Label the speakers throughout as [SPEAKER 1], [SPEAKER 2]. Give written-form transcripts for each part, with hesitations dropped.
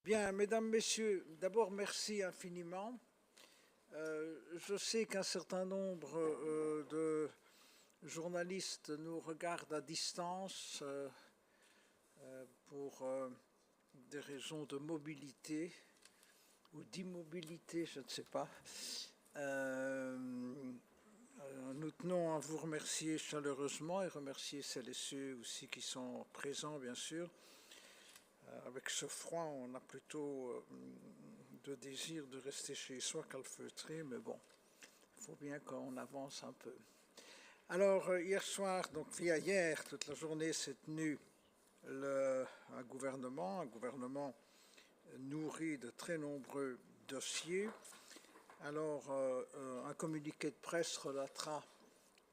[SPEAKER 1] Bien, mesdames, messieurs, d'abord merci infiniment. Je sais qu'un certain nombre de journalistes nous regardent à distance pour des raisons de mobilité ou d'immobilité, je ne sais pas. Nous tenons à vous remercier chaleureusement et remercier celles et ceux aussi qui sont présents, bien sûr. Avec ce froid, on a plutôt de désir de rester chez soi calfeutré, mais bon, il faut bien qu'on avance un peu. Alors, hier soir, donc via hier, toute la journée s'est tenu un gouvernement nourri de très nombreux dossiers. Alors, un communiqué de presse relatera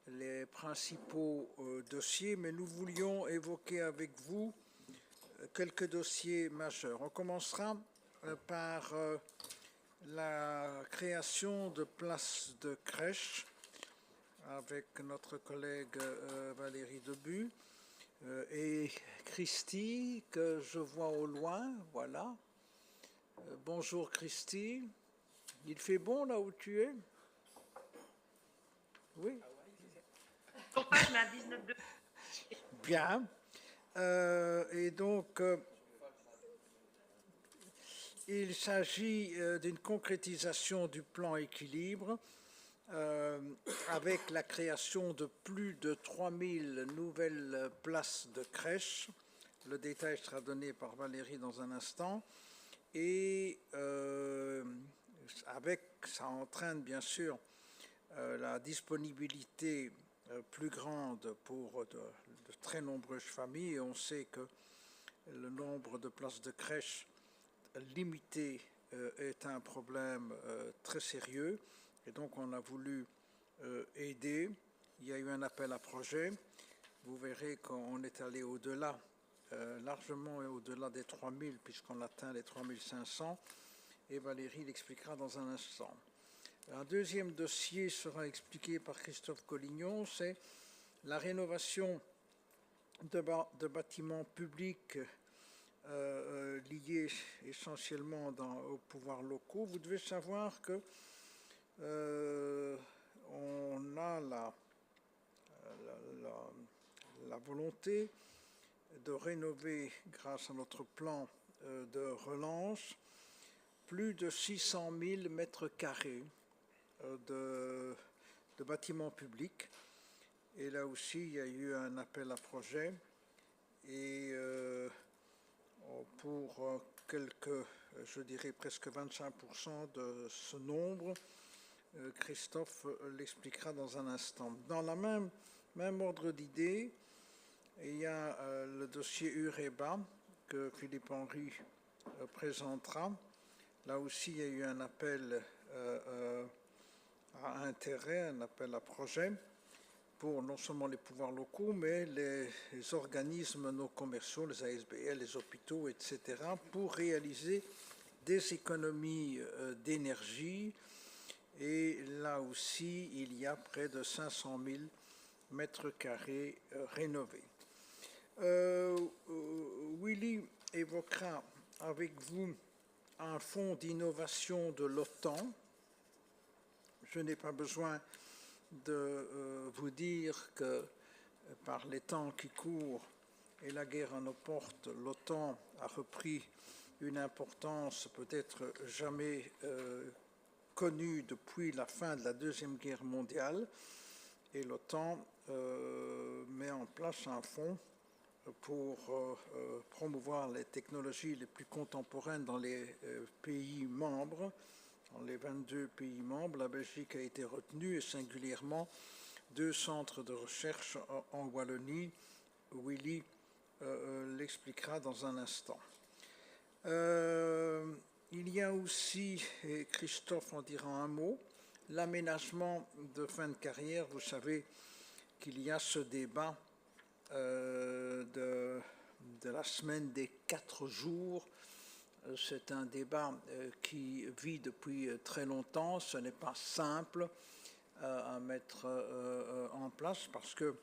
[SPEAKER 1] les principaux dossiers, mais nous voulions évoquer avec vous quelques dossiers majeurs. On commencera par la création de places de crèche avec notre collègue Valérie Debu et Christy, que je vois au loin, voilà. Bonjour Christy. Il fait bon là où tu es? Oui.
[SPEAKER 2] Je mets à 19 degrés.
[SPEAKER 1] Bien. Et donc, il s'agit d'une concrétisation du plan équilibre avec la création de plus de 3000 nouvelles places de crèche. Le détail sera donné par Valérie dans un instant. Et ça entraîne bien sûr la disponibilité plus grande pour de très nombreuses familles. Et on sait que le nombre de places de crèche limité est un problème très sérieux. Et donc on a voulu aider. Il y a eu un appel à projet. Vous verrez qu'on est allé au-delà, largement au-delà des 3000, puisqu'on atteint les 3500. Et Valérie l'expliquera dans un instant. Un deuxième dossier sera expliqué par Christophe Collignon, c'est la rénovation de bâtiments publics liés essentiellement aux pouvoirs locaux. Vous devez savoir que on a la volonté de rénover, grâce à notre plan de relance, plus de 600 000 mètres carrés de bâtiments publics. Et là aussi, il y a eu un appel à projet. Et pour je dirais presque 25% de ce nombre, Christophe l'expliquera dans un instant. Dans la même ordre d'idées, il y a le dossier Ureba que Philippe Henry présentera. Là aussi, il y a eu un appel à intérêt, un appel à projet pour non seulement les pouvoirs locaux, mais les organismes non commerciaux, les ASBL, les hôpitaux, etc., pour réaliser des économies d'énergie. Et là aussi, il y a près de 500 000 mètres carrés rénovés. Willy évoquera avec vous un fonds d'innovation de l'OTAN. Je n'ai pas besoin de vous dire que par les temps qui courent et la guerre à nos portes, l'OTAN a repris une importance peut-être jamais connue depuis la fin de la Deuxième Guerre mondiale. Et l'OTAN met en place un fonds pour promouvoir les technologies les plus contemporaines dans les pays membres. Dans les 22 pays membres, la Belgique a été retenue et singulièrement 2 centres de recherche en Wallonie. Willy l'expliquera dans un instant. Il y a aussi, et Christophe en dira un mot, l'aménagement de fin de carrière. Vous savez qu'il y a ce débat de la semaine des 4 jours. C'est un débat qui vit depuis très longtemps. Ce n'est pas simple à mettre en place parce qu'il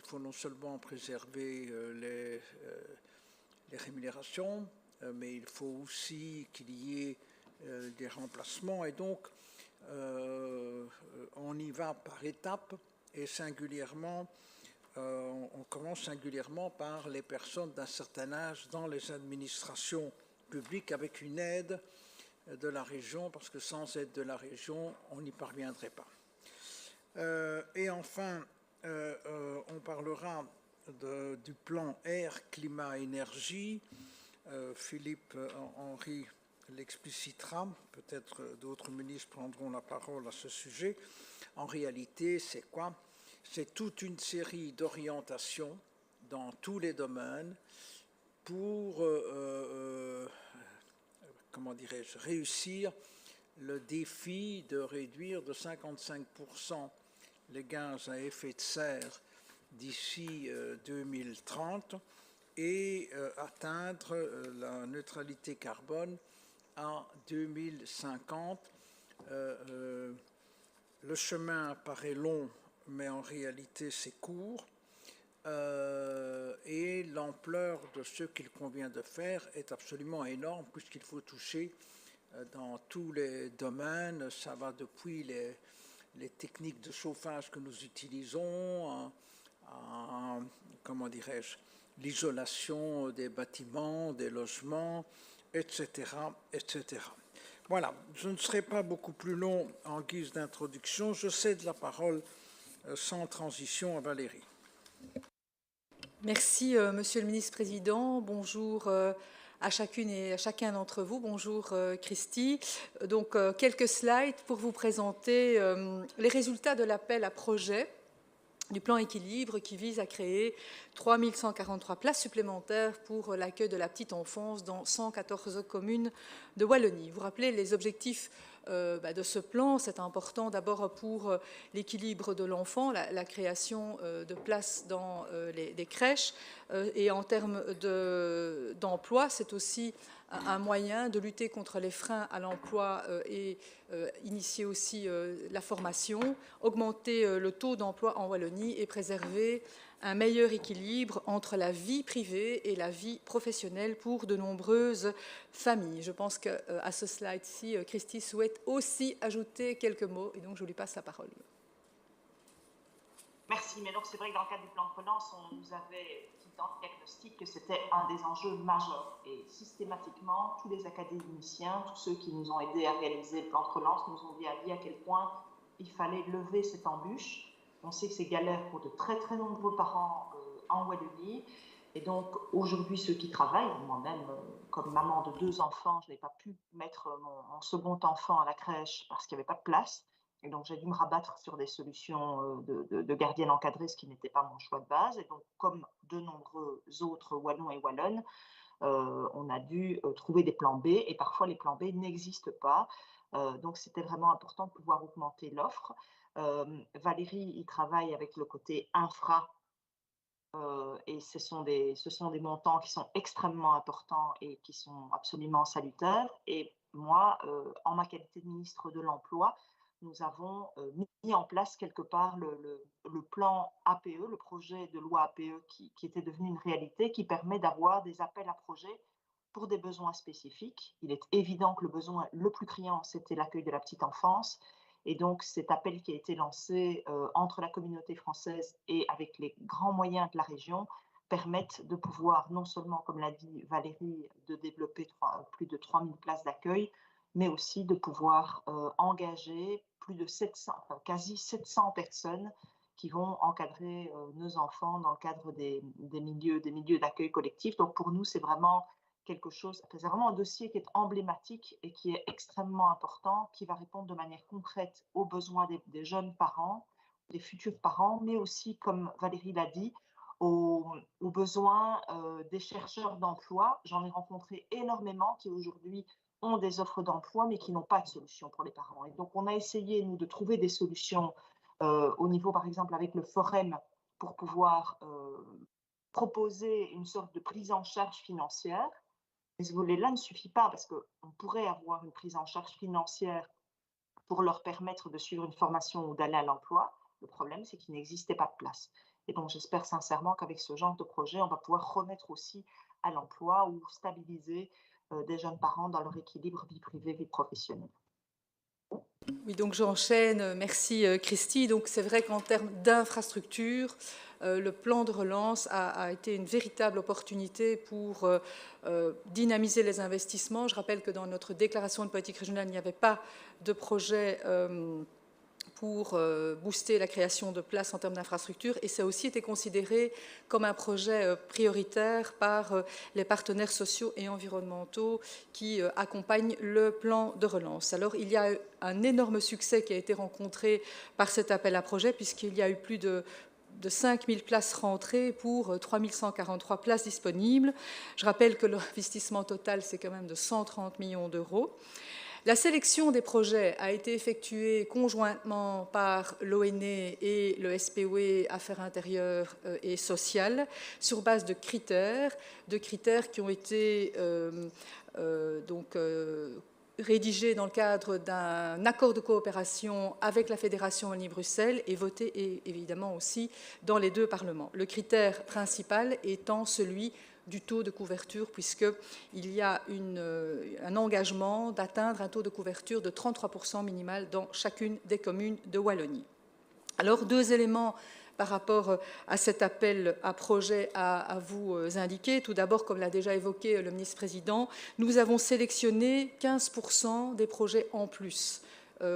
[SPEAKER 1] faut non seulement préserver les rémunérations, mais il faut aussi qu'il y ait des remplacements. Et donc, on y va par étapes et singulièrement, on commence singulièrement par les personnes d'un certain âge dans les administrations publiques avec une aide de la région, parce que sans aide de la région, on n'y parviendrait pas. Et enfin, on parlera du plan air, climat, énergie. Philippe Henry l'explicitera, peut-être d'autres ministres prendront la parole à ce sujet. En réalité, c'est quoi? C'est toute une série d'orientations dans tous les domaines pour, comment dirais-je, réussir le défi de réduire de 55% les gaz à effet de serre d'ici 2030 et atteindre la neutralité carbone en 2050. Le chemin paraît long, mais en réalité c'est court. Et l'ampleur de ce qu'il convient de faire est absolument énorme, puisqu'il faut toucher dans tous les domaines. Ça va depuis les techniques de chauffage que nous utilisons, comment dirais-je, l'isolation des bâtiments, des logements, etc., etc. Voilà, je ne serai pas beaucoup plus long en guise d'introduction. Je cède la parole sans transition à Valérie.
[SPEAKER 3] Merci, Monsieur le ministre-président. Bonjour à chacune et à chacun d'entre vous. Bonjour, Christy. Donc, quelques slides pour vous présenter les résultats de l'appel à projet du plan équilibre qui vise à créer 3143 places supplémentaires pour l'accueil de la petite enfance dans 114 communes de Wallonie. Vous rappelez les objectifs de ce plan, c'est important d'abord pour l'équilibre de l'enfant, la création de places dans les crèches, et en termes d'emploi, c'est aussi un moyen de lutter contre les freins à l'emploi et initier aussi la formation, augmenter le taux d'emploi en Wallonie et préserver un meilleur équilibre entre la vie privée et la vie professionnelle pour de nombreuses familles. Je pense qu'à ce slide-ci, Christy souhaite aussi ajouter quelques mots, et donc je lui passe la parole.
[SPEAKER 4] Merci, mais donc c'est vrai que dans le cadre du plan de relance, on nous avait dit dans le diagnostic que c'était un des enjeux majeurs. Et systématiquement, tous les académiciens, tous ceux qui nous ont aidés à réaliser le plan de relance, nous ont dit à quel point il fallait lever cette embûche. On sait que c'est galère pour de très très nombreux parents en Wallonie. Et donc aujourd'hui, ceux qui travaillent, moi-même comme maman de 2 enfants, je n'ai pas pu mettre mon second enfant à la crèche parce qu'il n'y avait pas de place. Et donc, j'ai dû me rabattre sur des solutions de gardienne encadrée, ce qui n'était pas mon choix de base. Et donc, comme de nombreux autres Wallons et Wallonnes, on a dû trouver des plans B. Et parfois, les plans B n'existent pas. Donc, c'était vraiment important de pouvoir augmenter l'offre. Valérie y travaille avec le côté infra. Et ce sont des montants qui sont extrêmement importants et qui sont absolument salutaires. Et moi, en ma qualité de ministre de l'Emploi, nous avons mis en place quelque part le plan APE, le projet de loi APE qui était devenu une réalité, qui permet d'avoir des appels à projets pour des besoins spécifiques. Il est évident que le besoin le plus criant, c'était l'accueil de la petite enfance. Et donc, cet appel qui a été lancé entre la communauté française et avec les grands moyens de la région permettent de pouvoir, non seulement, comme l'a dit Valérie, de développer plus de 3000 places d'accueil, mais aussi de pouvoir engager plus de 700, enfin, quasi 700 personnes qui vont encadrer nos enfants dans le cadre des milieux d'accueil collectif. Donc, pour nous, c'est vraiment quelque chose, c'est vraiment un dossier qui est emblématique et qui est extrêmement important, qui va répondre de manière concrète aux besoins des jeunes parents, des futurs parents, mais aussi, comme Valérie l'a dit, aux besoins des chercheurs d'emploi. J'en ai rencontré énormément qui aujourd'hui ont des offres d'emploi, mais qui n'ont pas de solution pour les parents. Et donc, on a essayé, nous, de trouver des solutions au niveau, par exemple, avec le Forem, pour pouvoir proposer une sorte de prise en charge financière. Mais ce volet-là ne suffit pas parce qu'on pourrait avoir une prise en charge financière pour leur permettre de suivre une formation ou d'aller à l'emploi. Le problème, c'est qu'il n'existait pas de place. Et donc, j'espère sincèrement qu'avec ce genre de projet, on va pouvoir remettre aussi à l'emploi ou stabiliser des jeunes parents dans leur équilibre vie privée, vie professionnelle.
[SPEAKER 3] Oui, donc j'enchaîne. Merci Christy. Donc c'est vrai qu'en termes d'infrastructure, le plan de relance a été une véritable opportunité pour dynamiser les investissements. Je rappelle que dans notre déclaration de politique régionale, il n'y avait pas de projet pour booster la création de places en termes d'infrastructures, et ça a aussi été considéré comme un projet prioritaire par les partenaires sociaux et environnementaux qui accompagnent le plan de relance. Alors il y a un énorme succès qui a été rencontré par cet appel à projet, puisqu'il y a eu plus de 5000 places rentrées pour 3143 places disponibles. Je rappelle que l'investissement total, c'est quand même de 130 millions d'euros. La sélection des projets a été effectuée conjointement par l'ONE et le SPOE Affaires intérieures et sociales sur base de critères qui ont été rédigés dans le cadre d'un accord de coopération avec la Fédération Wallonie-Bruxelles et votés évidemment aussi dans les deux parlements. Le critère principal étant celui du taux de couverture, puisqu'il y a un engagement d'atteindre un taux de couverture de 33% minimal dans chacune des communes de Wallonie. Alors, deux éléments par rapport à cet appel à projet à vous indiquer. Tout d'abord, comme l'a déjà évoqué le ministre-président, nous avons sélectionné 15% des projets en plus.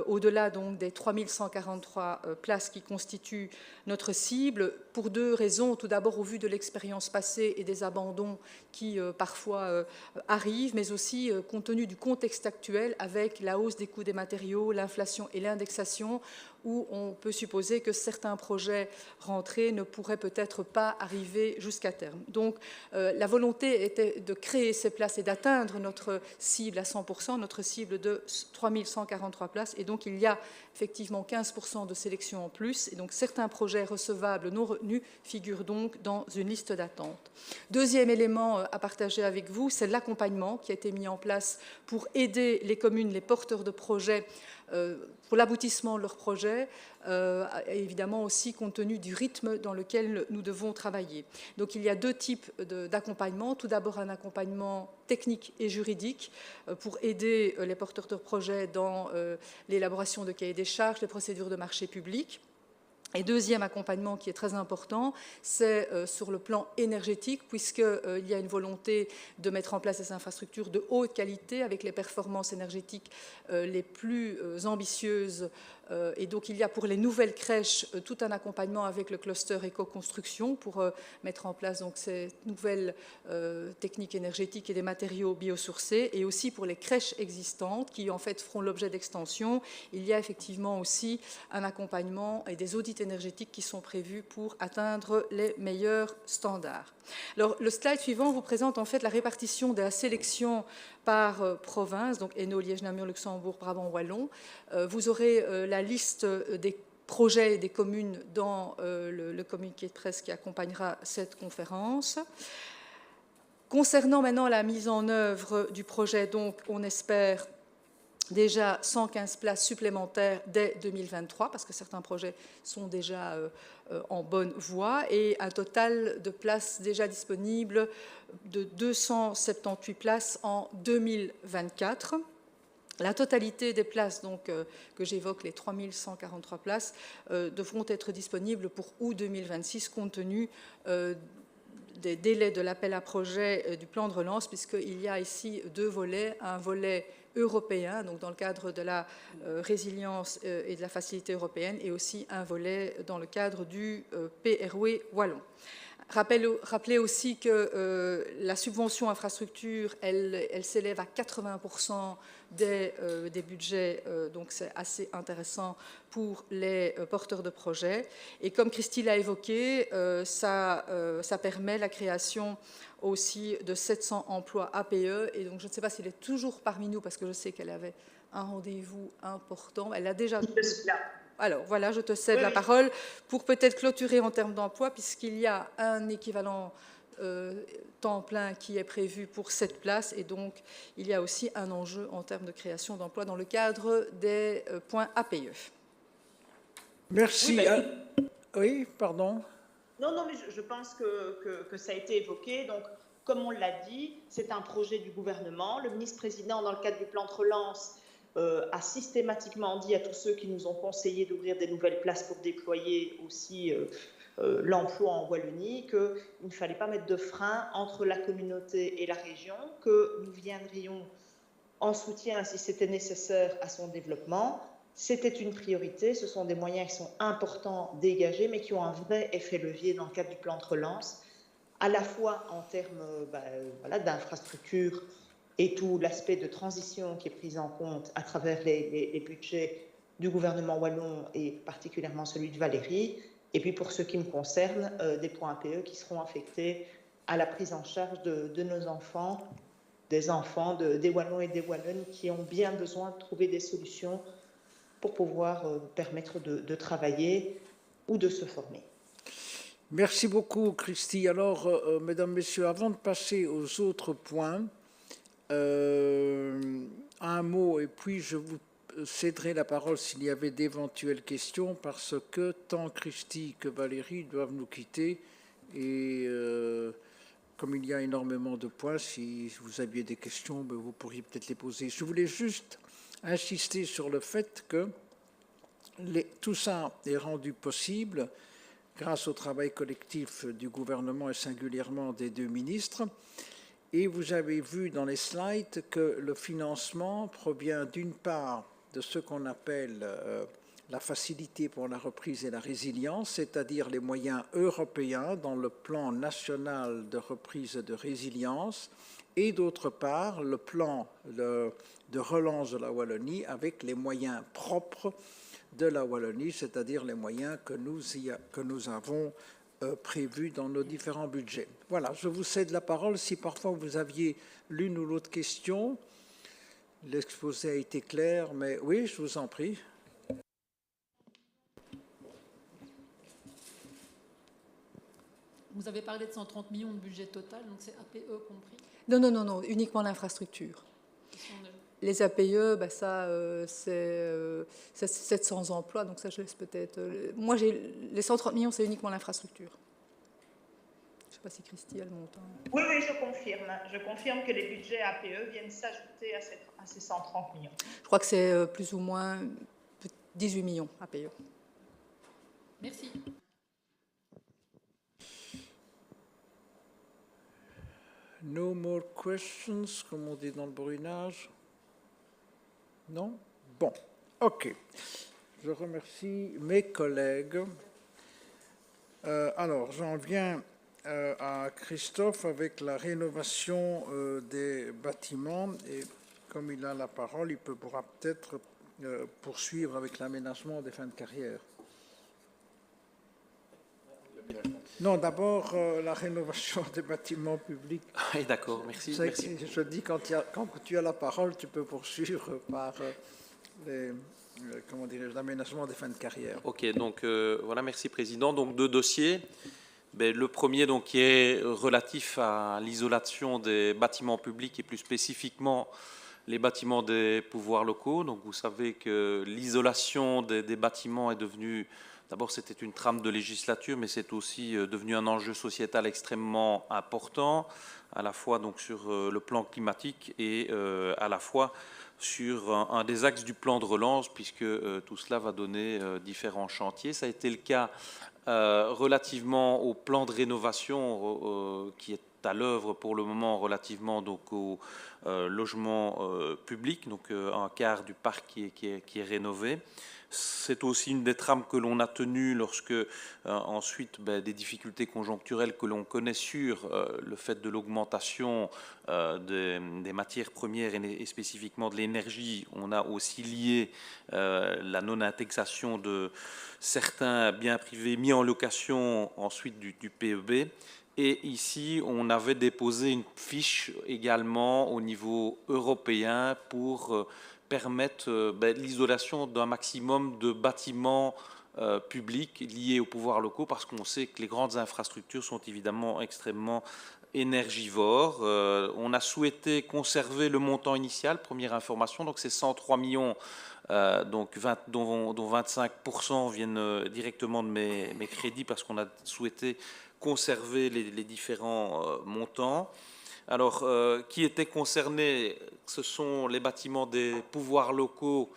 [SPEAKER 3] Au-delà donc des 3143 places qui constituent notre cible, pour deux raisons. Tout d'abord, au vu de l'expérience passée et des abandons qui parfois arrivent, mais aussi compte tenu du contexte actuel avec la hausse des coûts des matériaux, l'inflation et l'indexation, où on peut supposer que certains projets rentrés ne pourraient peut-être pas arriver jusqu'à terme. Donc la volonté était de créer ces places et d'atteindre notre cible à 100%, notre cible de 3143 places. Et donc il y a effectivement 15% de sélection en plus. Et donc certains projets recevables non retenus figurent donc dans une liste d'attente. Deuxième élément à partager avec vous, c'est l'accompagnement qui a été mis en place pour aider les communes, les porteurs de projets, pour l'aboutissement de leurs projets, évidemment aussi compte tenu du rythme dans lequel nous devons travailler. Donc il y a deux types d'accompagnement. Tout d'abord un accompagnement technique et juridique pour aider les porteurs de projets dans l'élaboration de cahiers des charges, les procédures de marché public. Et deuxième accompagnement qui est très important, c'est sur le plan énergétique, puisqu'il y a une volonté de mettre en place des infrastructures de haute qualité avec les performances énergétiques les plus ambitieuses. Et donc il y a pour les nouvelles crèches tout un accompagnement avec le cluster éco-construction pour mettre en place donc, ces nouvelles techniques énergétiques et des matériaux biosourcés. Et aussi pour les crèches existantes qui en fait feront l'objet d'extension, il y a effectivement aussi un accompagnement et des audits énergétiques qui sont prévus pour atteindre les meilleurs standards. Alors, le slide suivant vous présente en fait la répartition de la sélection par province, donc Hainaut, Liège, Namur, Luxembourg, Brabant, Wallon. Vous aurez la liste des projets et des communes dans le communiqué de presse qui accompagnera cette conférence. Concernant maintenant la mise en œuvre du projet, donc on espère déjà 115 places supplémentaires dès 2023, parce que certains projets sont déjà en bonne voie, et un total de places déjà disponibles de 278 places en 2024. La totalité des places donc, que j'évoque, les 3143 places, devront être disponibles pour août 2026, compte tenu des délais de l'appel à projet du plan de relance, puisqu'il y a ici deux volets, un volet européen, donc dans le cadre de la résilience et de la facilité européenne, et aussi un volet dans le cadre du PRW Wallon. Rappelez aussi que la subvention infrastructure, elle s'élève à 80% des budgets, donc c'est assez intéressant pour les porteurs de projets. Et comme Christy l'a évoqué, ça permet la création aussi de 700 emplois APE. Et donc je ne sais pas s'il est toujours parmi nous, parce que je sais qu'elle avait un rendez-vous important. Elle a déjà...
[SPEAKER 2] Je suis là.
[SPEAKER 3] Alors voilà, je te cède la parole pour peut-être clôturer en termes d'emploi, puisqu'il y a un équivalent temps plein qui est prévu pour cette place, et donc il y a aussi un enjeu en termes de création d'emplois dans le cadre des points APE.
[SPEAKER 1] Merci. Oui, pardon.
[SPEAKER 4] Non, non, mais je pense que ça a été évoqué. Donc, comme on l'a dit, c'est un projet du gouvernement. Le ministre-président, dans le cadre du plan de relance, a systématiquement dit à tous ceux qui nous ont conseillé d'ouvrir des nouvelles places pour déployer aussi l'emploi en Wallonie, qu'il ne fallait pas mettre de frein entre la communauté et la région, que nous viendrions en soutien, si c'était nécessaire, à son développement. C'était une priorité, ce sont des moyens qui sont importants dégagés, mais qui ont un vrai effet levier dans le cadre du plan de relance, à la fois en termes voilà, d'infrastructures et tout l'aspect de transition qui est pris en compte à travers les budgets du gouvernement wallon et particulièrement celui de Valérie, et puis pour ce qui me concerne, des points APE qui seront affectés à la prise en charge de nos enfants, des enfants des Wallons et des Wallonnes qui ont bien besoin de trouver des solutions pour pouvoir permettre de travailler ou de se former.
[SPEAKER 1] Merci beaucoup, Christy. Alors, mesdames, messieurs, avant de passer aux autres points, un mot, et puis je vous céderai la parole s'il y avait d'éventuelles questions, parce que tant Christy que Valérie doivent nous quitter. Et comme il y a énormément de points, si vous aviez des questions, vous pourriez peut-être les poser. Je voulais juste insister sur le fait que tout ça est rendu possible grâce au travail collectif du gouvernement et singulièrement des deux ministres. Et vous avez vu dans les slides que le financement provient d'une part de ce qu'on appelle la facilité pour la reprise et la résilience, c'est-à-dire les moyens européens dans le plan national de reprise et de résilience, et d'autre part le plan de relance de la Wallonie avec les moyens propres de la Wallonie, c'est-à-dire les moyens que nous avons prévus dans nos différents budgets. Voilà, je vous cède la parole. Si parfois vous aviez l'une ou l'autre question, l'exposé a été clair, mais oui, je vous en prie.
[SPEAKER 5] Vous avez parlé de 130 millions de budget total, donc c'est APE compris?
[SPEAKER 3] Non, uniquement l'infrastructure. Les APE, ça, c'est 700 emplois, donc ça, je laisse peut-être... Moi, les 130 millions, c'est uniquement l'infrastructure. Je ne sais pas si Christy a le montant.
[SPEAKER 4] Oui, je confirme. Je confirme que les budgets APE viennent s'ajouter à ces 130 millions.
[SPEAKER 3] Je crois que c'est plus ou moins 18 millions APE.
[SPEAKER 5] Merci.
[SPEAKER 1] No more questions, comme on dit dans le borinage. Non? Bon, ok. Je remercie mes collègues. Alors, j'en viens à Christophe avec la rénovation des bâtiments. Et comme il a la parole, il pourra peut-être poursuivre avec l'aménagement des fins de carrière. Non, d'abord, la rénovation des bâtiments publics.
[SPEAKER 6] Oui, d'accord, merci.
[SPEAKER 1] Je dis, quand tu as la parole, tu peux poursuivre par l'aménagement des fins de carrière.
[SPEAKER 6] Ok, donc voilà, merci Président. Donc deux dossiers. Le premier donc, qui est relatif à l'isolation des bâtiments publics et plus spécifiquement les bâtiments des pouvoirs locaux. Donc vous savez que l'isolation des bâtiments est devenue... D'abord, c'était une trame de législature, mais c'est aussi devenu un enjeu sociétal extrêmement important, à la fois donc, sur le plan climatique et à la fois sur un des axes du plan de relance, puisque tout cela va donner différents chantiers. Ça a été le cas relativement au plan de rénovation qui est à l'œuvre pour le moment relativement donc, au logement public, donc un quart du parc qui est rénové. C'est aussi une des trames que l'on a tenues lorsque, ensuite, des difficultés conjoncturelles que l'on connaît sur le fait de l'augmentation des matières premières et spécifiquement de l'énergie. On a aussi lié la non-indexation de certains biens privés mis en location ensuite du PEB. Et ici, on avait déposé une fiche également au niveau européen pour permettre l'isolation d'un maximum de bâtiments publics liés aux pouvoirs locaux, parce qu'on sait que les grandes infrastructures sont évidemment extrêmement énergivore. On a souhaité conserver le montant initial, première information, donc c'est 103 millions, donc dont 25% viennent directement de mes crédits parce qu'on a souhaité conserver les différents montants. Alors, qui étaient concernés, ce sont les bâtiments des pouvoirs locaux,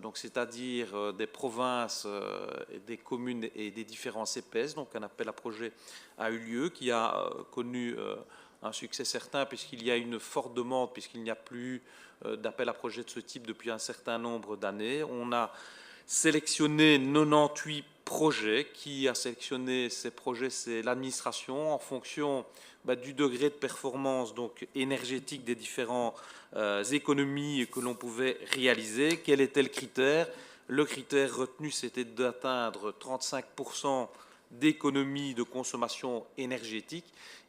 [SPEAKER 6] donc c'est-à-dire des provinces, des communes et des différents CPS. Donc, un appel à projet a eu lieu, qui a connu un succès certain puisqu'il y a une forte demande, puisqu'il n'y a plus d'appel à projet de ce type depuis un certain nombre d'années. On a sélectionné 98 projets. Qui a sélectionné ces projets? C'est l'administration en fonction du degré de performance donc énergétique des différentes économies que l'on pouvait réaliser. Quel était le critère? Le critère retenu, c'était d'atteindre 35% d'économie de consommation énergétique.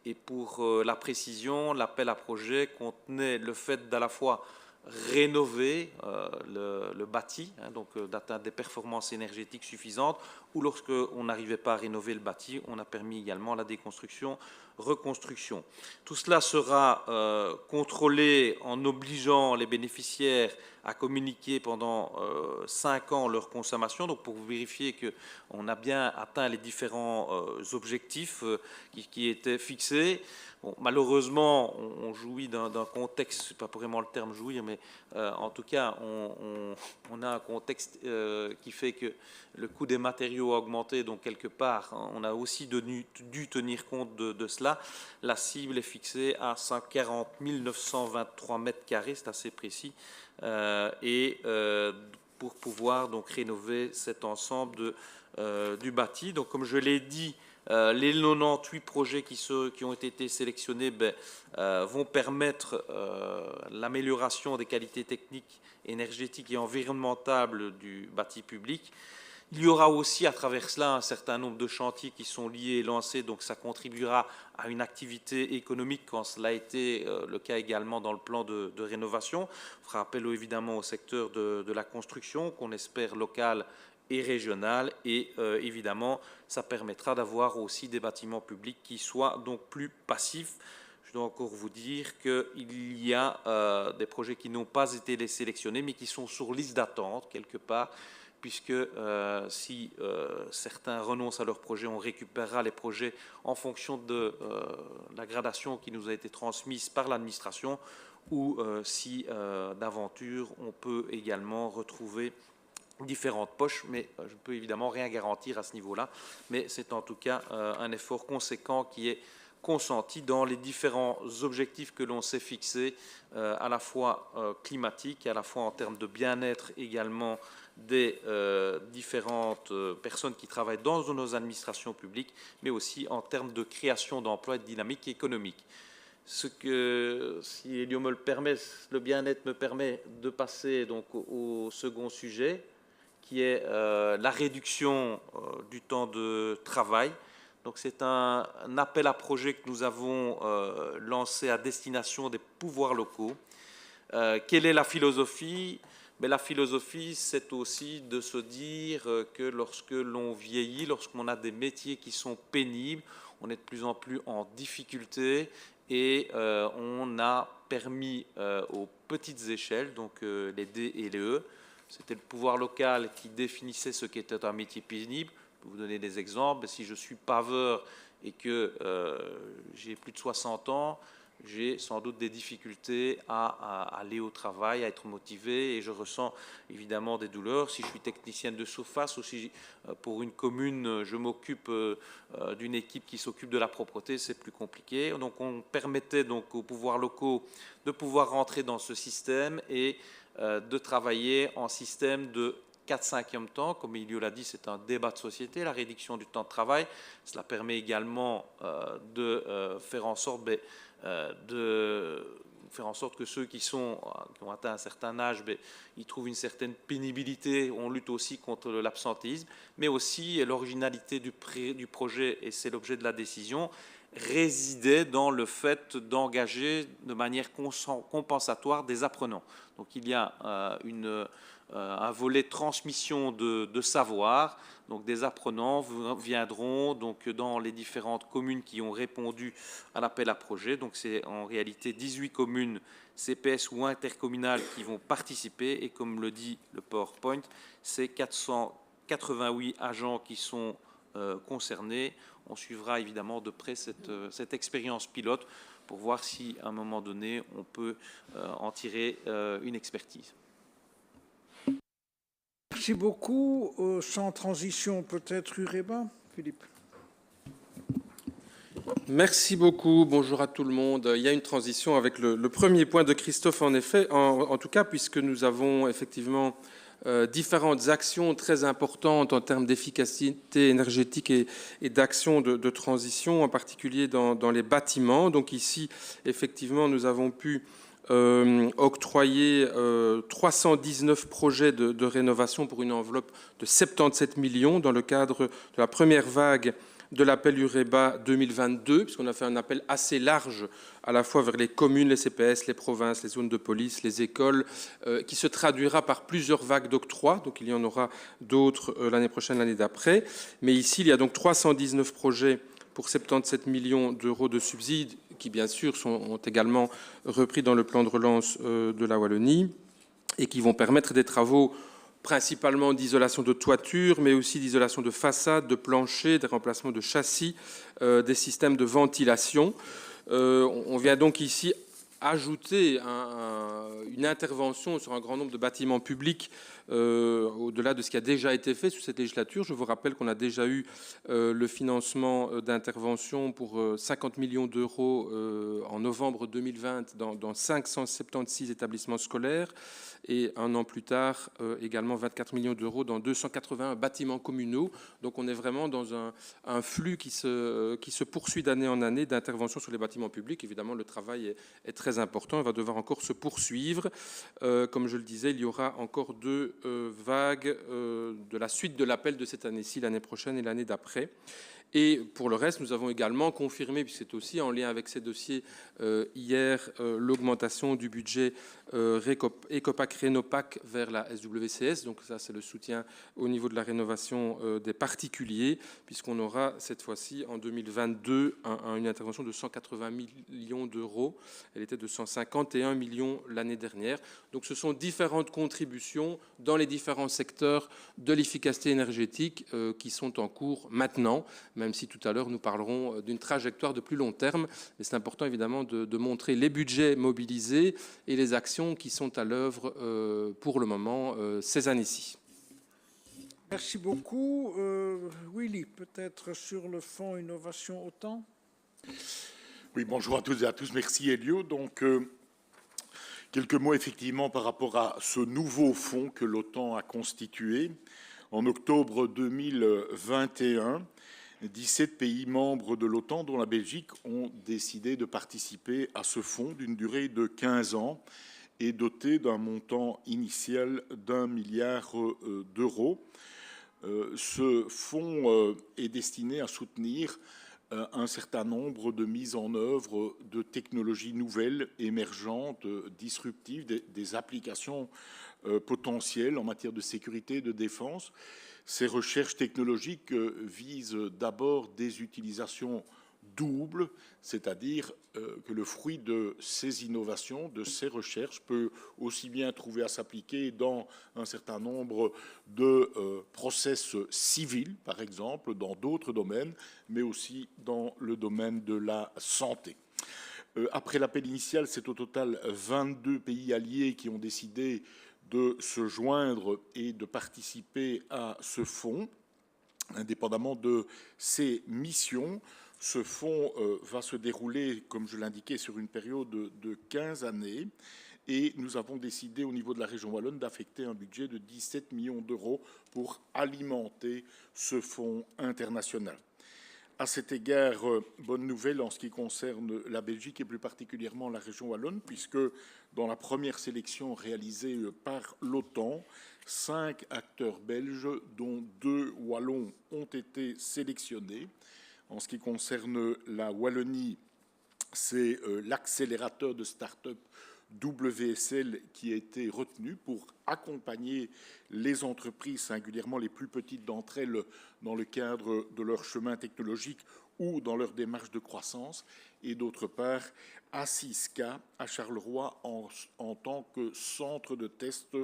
[SPEAKER 6] Et pour la précision, l'appel à projet contenait le fait d'à la fois rénover le bâti, donc d'atteindre des performances énergétiques suffisantes, ou lorsque on n'arrivait pas à rénover le bâti, on a permis également la déconstruction, reconstruction. Tout cela sera contrôlé en obligeant les bénéficiaires à communiquer pendant 5 ans leur consommation, donc pour vérifier qu'on a bien atteint les différents objectifs qui étaient fixés. Bon, malheureusement, on jouit d'un contexte, c'est pas vraiment le terme jouir, mais en tout cas, on a un contexte qui fait que le coût des matériaux a augmenté, donc quelque part, on a aussi dû tenir compte de cela. La cible est fixée à 140 923 mètres carrés, c'est assez précis, pour pouvoir donc rénover cet ensemble du bâti. Donc, comme je l'ai dit, les 98 projets qui ont été sélectionnés vont permettre l'amélioration des qualités techniques, énergétiques et environnementales du bâti public. Il y aura aussi à travers cela un certain nombre de chantiers qui sont liés et lancés, donc ça contribuera à une activité économique quand cela a été le cas également dans le plan de rénovation. On fera appel évidemment au secteur de la construction qu'on espère local et régional, et évidemment ça permettra d'avoir aussi des bâtiments publics qui soient donc plus passifs. Je dois encore vous dire qu'il y a des projets qui n'ont pas été sélectionnés mais qui sont sur liste d'attente quelque part, puisque si certains renoncent à leurs projets, on récupérera les projets en fonction de la gradation qui nous a été transmise par l'administration, ou si d'aventure on peut également retrouver différentes poches, mais je ne peux évidemment rien garantir à ce niveau-là, mais c'est en tout cas un effort conséquent qui est consenti dans les différents objectifs que l'on s'est fixés, à la fois climatiques, à la fois en termes de bien-être également des différentes personnes qui travaillent dans nos administrations publiques, mais aussi en termes de création d'emplois et de dynamique économique. Ce que, si Elio me le permet, le bien-être me permet de passer donc au second sujet, qui est la réduction du temps de travail. Donc c'est un appel à projet que nous avons lancé à destination des pouvoirs locaux. Quelle est la philosophie? La philosophie, c'est aussi de se dire que lorsque l'on vieillit, lorsqu'on a des métiers qui sont pénibles, on est de plus en plus en difficulté, et on a permis aux petites échelles, donc les D et les E, c'était le pouvoir local qui définissait ce qu'était un métier pénible. Je peux vous donner des exemples. Si je suis paveur et que j'ai plus de 60 ans, j'ai sans doute des difficultés à aller au travail, à être motivé, et je ressens évidemment des douleurs. Si je suis technicienne de surface, ou si pour une commune je m'occupe d'une équipe qui s'occupe de la propreté, c'est plus compliqué. Donc on permettait donc aux pouvoirs locaux de pouvoir rentrer dans ce système et de travailler en système de 4/5e temps. Comme Elio l'a dit, c'est un débat de société, la réduction du temps de travail. Cela permet également de faire en sorte que ceux qui ont atteint un certain âge, ils trouvent une certaine pénibilité. On lutte aussi contre l'absentéisme, mais aussi l'originalité du projet, et c'est l'objet de la décision, résidait dans le fait d'engager de manière compensatoire des apprenants. Donc il y a une un volet transmission de savoir. Donc des apprenants viendront donc dans les différentes communes qui ont répondu à l'appel à projet. Donc c'est en réalité 18 communes CPS ou intercommunales qui vont participer. Et comme le dit le PowerPoint, c'est 488 agents qui sont concernés. On suivra évidemment de près cette expérience pilote pour voir si, à un moment donné, on peut en tirer une expertise.
[SPEAKER 1] Merci beaucoup. Sans transition, peut-être Ureba, Philippe.
[SPEAKER 7] Merci beaucoup. Bonjour à tout le monde. Il y a une transition avec le premier point de Christophe, en effet, en tout cas, puisque nous avons effectivement différentes actions très importantes en termes d'efficacité énergétique et d'actions de transition, en particulier dans les bâtiments. Donc ici, effectivement, nous avons pu octroyer 319 projets de rénovation pour une enveloppe de 77 millions dans le cadre de la première vague de l'appel Ureba 2022, puisqu'on a fait un appel assez large à la fois vers les communes, les CPS, les provinces, les zones de police, les écoles, qui se traduira par plusieurs vagues d'octroi. Donc il y en aura d'autres l'année prochaine, l'année d'après. Mais ici, il y a donc 319 projets pour 77 millions d'euros de subsides, qui bien sûr ont également repris dans le plan de relance de la Wallonie, et qui vont permettre des travaux principalement d'isolation de toiture, mais aussi d'isolation de façade, de plancher, des remplacements de châssis, des systèmes de ventilation. On vient donc ici ajouter une intervention sur un grand nombre de bâtiments publics au-delà de ce qui a déjà été fait sous cette législature. Je vous rappelle qu'on a déjà eu le financement d'intervention pour 50 millions d'euros en novembre 2020 dans 576 établissements scolaires, et un an plus tard, également 24 millions d'euros dans 281 bâtiments communaux. Donc on est vraiment dans un flux qui se poursuit d'année en année d'intervention sur les bâtiments publics. Évidemment, le travail est très important, il va devoir encore se poursuivre. Comme je le disais, il y aura encore 2 vagues de la suite de l'appel de cette année-ci, l'année prochaine et l'année d'après. Et pour le reste, nous avons également confirmé, puisque c'est aussi en lien avec ces dossiers, hier, l'augmentation du budget ECOPAC-Rénopac vers la SWCS. Donc ça, c'est le soutien au niveau de la rénovation des particuliers, puisqu'on aura cette fois-ci, en 2022, une intervention de 180 millions d'euros. Elle était de 151 millions l'année dernière. Donc ce sont différentes contributions dans les différents secteurs de l'efficacité énergétique qui sont en cours maintenant, même si tout à l'heure nous parlerons d'une trajectoire de plus long terme. Mais c'est important évidemment de montrer les budgets mobilisés et les actions qui sont à l'œuvre pour le moment ces années-ci.
[SPEAKER 1] Merci beaucoup. Willy, peut-être sur le fonds Innovation OTAN.
[SPEAKER 8] Oui, bonjour à toutes et à tous. Merci Elio. Donc, quelques mots effectivement par rapport à ce nouveau fonds que l'OTAN a constitué. En octobre 2021, 17 pays membres de l'OTAN, dont la Belgique, ont décidé de participer à ce fonds d'une durée de 15 ans et doté d'un montant initial d'1 milliard d'euros. Ce fonds est destiné à soutenir un certain nombre de mises en œuvre de technologies nouvelles, émergentes, disruptives, des applications potentielles en matière de sécurité et de défense. Ces recherches technologiques visent d'abord des utilisations doubles, c'est-à-dire que le fruit de ces innovations, de ces recherches, peut aussi bien trouver à s'appliquer dans un certain nombre de process civils, par exemple, dans d'autres domaines, mais aussi dans le domaine de la santé. Après l'appel initial, c'est au total 22 pays alliés qui ont décidé de se joindre et de participer à ce fonds, indépendamment de ses missions. Ce fonds va se dérouler, comme je l'indiquais, sur une période de 15 années. Et nous avons décidé au niveau de la région wallonne d'affecter un budget de 17 millions d'euros pour alimenter ce fonds international. À cet égard, bonne nouvelle en ce qui concerne la Belgique et plus particulièrement la région wallonne, puisque dans la première sélection réalisée par l'OTAN, 5 acteurs belges, dont 2 wallons, ont été sélectionnés. En ce qui concerne la Wallonie, c'est l'accélérateur de start-up WSL qui a été retenu pour accompagner les entreprises, singulièrement les plus petites d'entre elles, dans le cadre de leur chemin technologique ou dans leur démarche de croissance, et d'autre part Assiska à Charleroi en tant que centre de test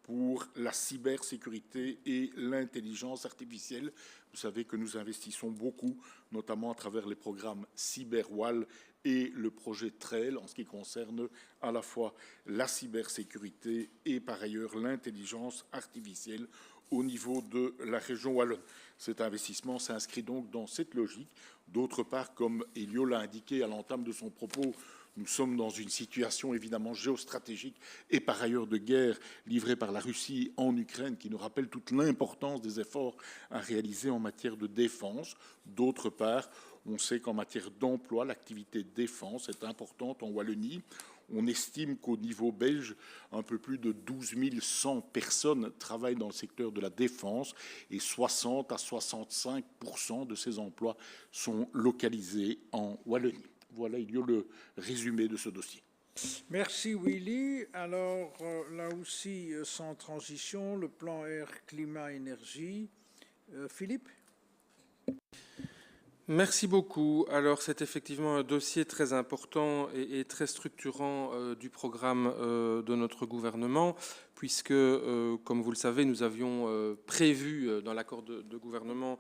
[SPEAKER 8] pour la cybersécurité et l'intelligence artificielle. Vous savez que nous investissons beaucoup, notamment à travers les programmes CyberWall et le projet Trail, en ce qui concerne à la fois la cybersécurité et par ailleurs l'intelligence artificielle au niveau de la région wallonne. Cet investissement s'inscrit donc dans cette logique. D'autre part, comme Elio l'a indiqué à l'entame de son propos, nous sommes dans une situation évidemment géostratégique et par ailleurs de guerre livrée par la Russie en Ukraine qui nous rappelle toute l'importance des efforts à réaliser en matière de défense. D'autre part, on sait qu'en matière d'emploi, l'activité défense est importante en Wallonie. On estime qu'au niveau belge, un peu plus de 12 100 personnes travaillent dans le secteur de la défense et 60 à 65% de ces emplois sont localisés en Wallonie. Voilà, il y a le résumé de ce dossier.
[SPEAKER 1] Merci Willy. Alors là aussi, sans transition, le plan air, climat, énergie. Philippe ?
[SPEAKER 7] Merci beaucoup. Alors, c'est effectivement un dossier très important et très structurant du programme de notre gouvernement, puisque, comme vous le savez, nous avions prévu dans l'accord de gouvernement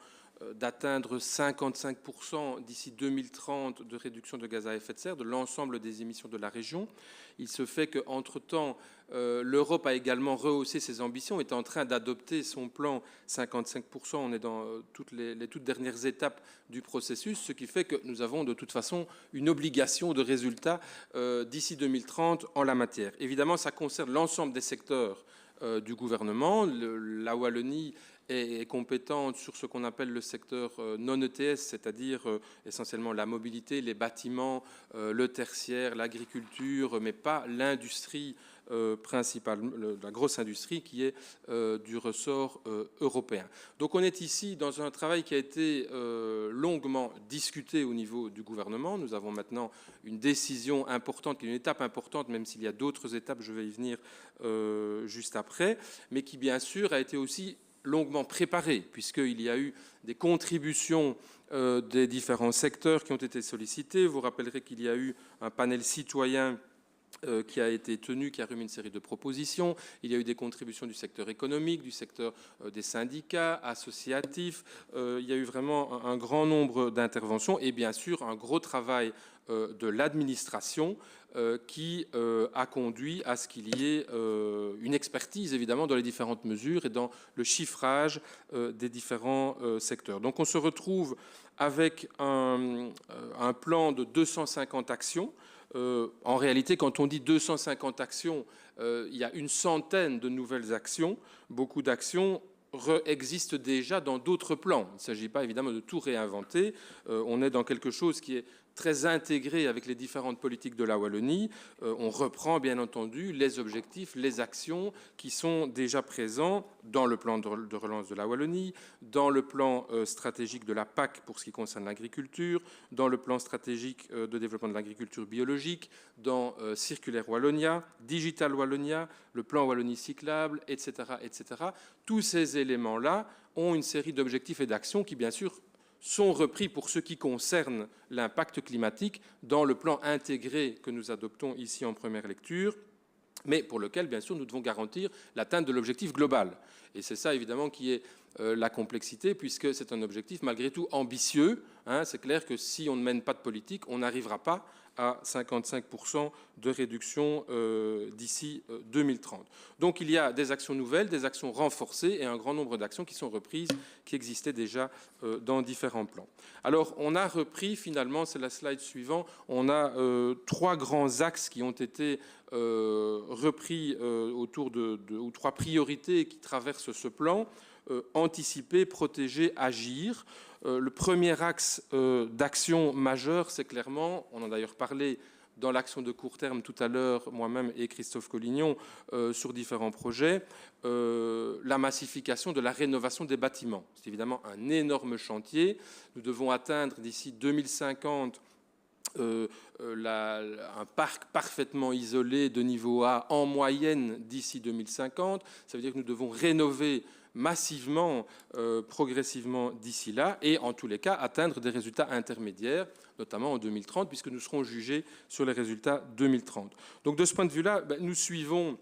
[SPEAKER 7] d'atteindre 55% d'ici 2030 de réduction de gaz à effet de serre de l'ensemble des émissions de la région. Il se fait qu'entre-temps, l'Europe a également rehaussé ses ambitions, est en train d'adopter son plan 55%. On est dans les toutes dernières étapes du processus, ce qui fait que nous avons de toute façon une obligation de résultat d'ici 2030 en la matière. Évidemment, ça concerne l'ensemble des secteurs du gouvernement. La Wallonie est compétente sur ce qu'on appelle le secteur non ETS, c'est-à-dire essentiellement la mobilité, les bâtiments, le tertiaire, l'agriculture, mais pas l'industrie principale, la grosse industrie qui est du ressort européen. Donc on est ici dans un travail qui a été longuement discuté au niveau du gouvernement. Nous avons maintenant une décision importante, une étape importante, même s'il y a d'autres étapes, je vais y venir juste après, mais qui bien sûr a été aussi longuement préparé, puisqu'il y a eu des contributions des différents secteurs qui ont été sollicités. Vous rappellerez qu'il y a eu un panel citoyen qui a été tenu, qui a remis une série de propositions. Il y a eu des contributions du secteur économique, du secteur des syndicats, associatifs. Il y a eu vraiment un grand nombre d'interventions et bien sûr un gros travail de l'administration qui a conduit à ce qu'il y ait une expertise évidemment dans les différentes mesures et dans le chiffrage des différents secteurs. Donc on se retrouve avec un plan de 250 actions. En réalité, quand on dit 250 actions, il y a une centaine de nouvelles actions. Beaucoup d'actions existent déjà dans d'autres plans. Il ne s'agit pas évidemment de tout réinventer. On est dans quelque chose qui est très intégré avec les différentes politiques de la Wallonie. On reprend bien entendu les objectifs, les actions qui sont déjà présents dans le plan de relance de la Wallonie, dans le plan stratégique de la PAC pour ce qui concerne l'agriculture, dans le plan stratégique de développement de l'agriculture biologique, dans Circulaire Wallonia, Digital Wallonia, le plan Wallonie cyclable, etc., etc. Tous ces éléments-là ont une série d'objectifs et d'actions qui, bien sûr, sont repris pour ce qui concerne l'impact climatique dans le plan intégré que nous adoptons ici en première lecture, mais pour lequel, bien sûr, nous devons garantir l'atteinte de l'objectif global. Et c'est ça, évidemment, qui est la complexité, puisque c'est un objectif, malgré tout, ambitieux. C'est clair que si on ne mène pas de politique, on n'arrivera pas à 55% de réduction d'ici 2030. Donc il y a des actions nouvelles, des actions renforcées et un grand nombre d'actions qui sont reprises, qui existaient déjà dans différents plans. Alors on a repris finalement, c'est la slide suivante, on a 3 grands axes qui ont été repris autour ou 3 priorités qui traversent ce plan. Anticiper, protéger, agir. Le premier axe d'action majeure, c'est clairement, on en a d'ailleurs parlé dans l'action de court terme tout à l'heure, moi-même et Christophe Collignon, sur différents projets, la massification de la rénovation des bâtiments. C'est évidemment un énorme chantier. Nous devons atteindre d'ici 2050 un parc parfaitement isolé de niveau A en moyenne d'ici 2050. Ça veut dire que nous devons rénover massivement, progressivement d'ici là, et en tous les cas atteindre des résultats intermédiaires, notamment en 2030, puisque nous serons jugés sur les résultats 2030. Donc de ce point de vue-là, nous suivons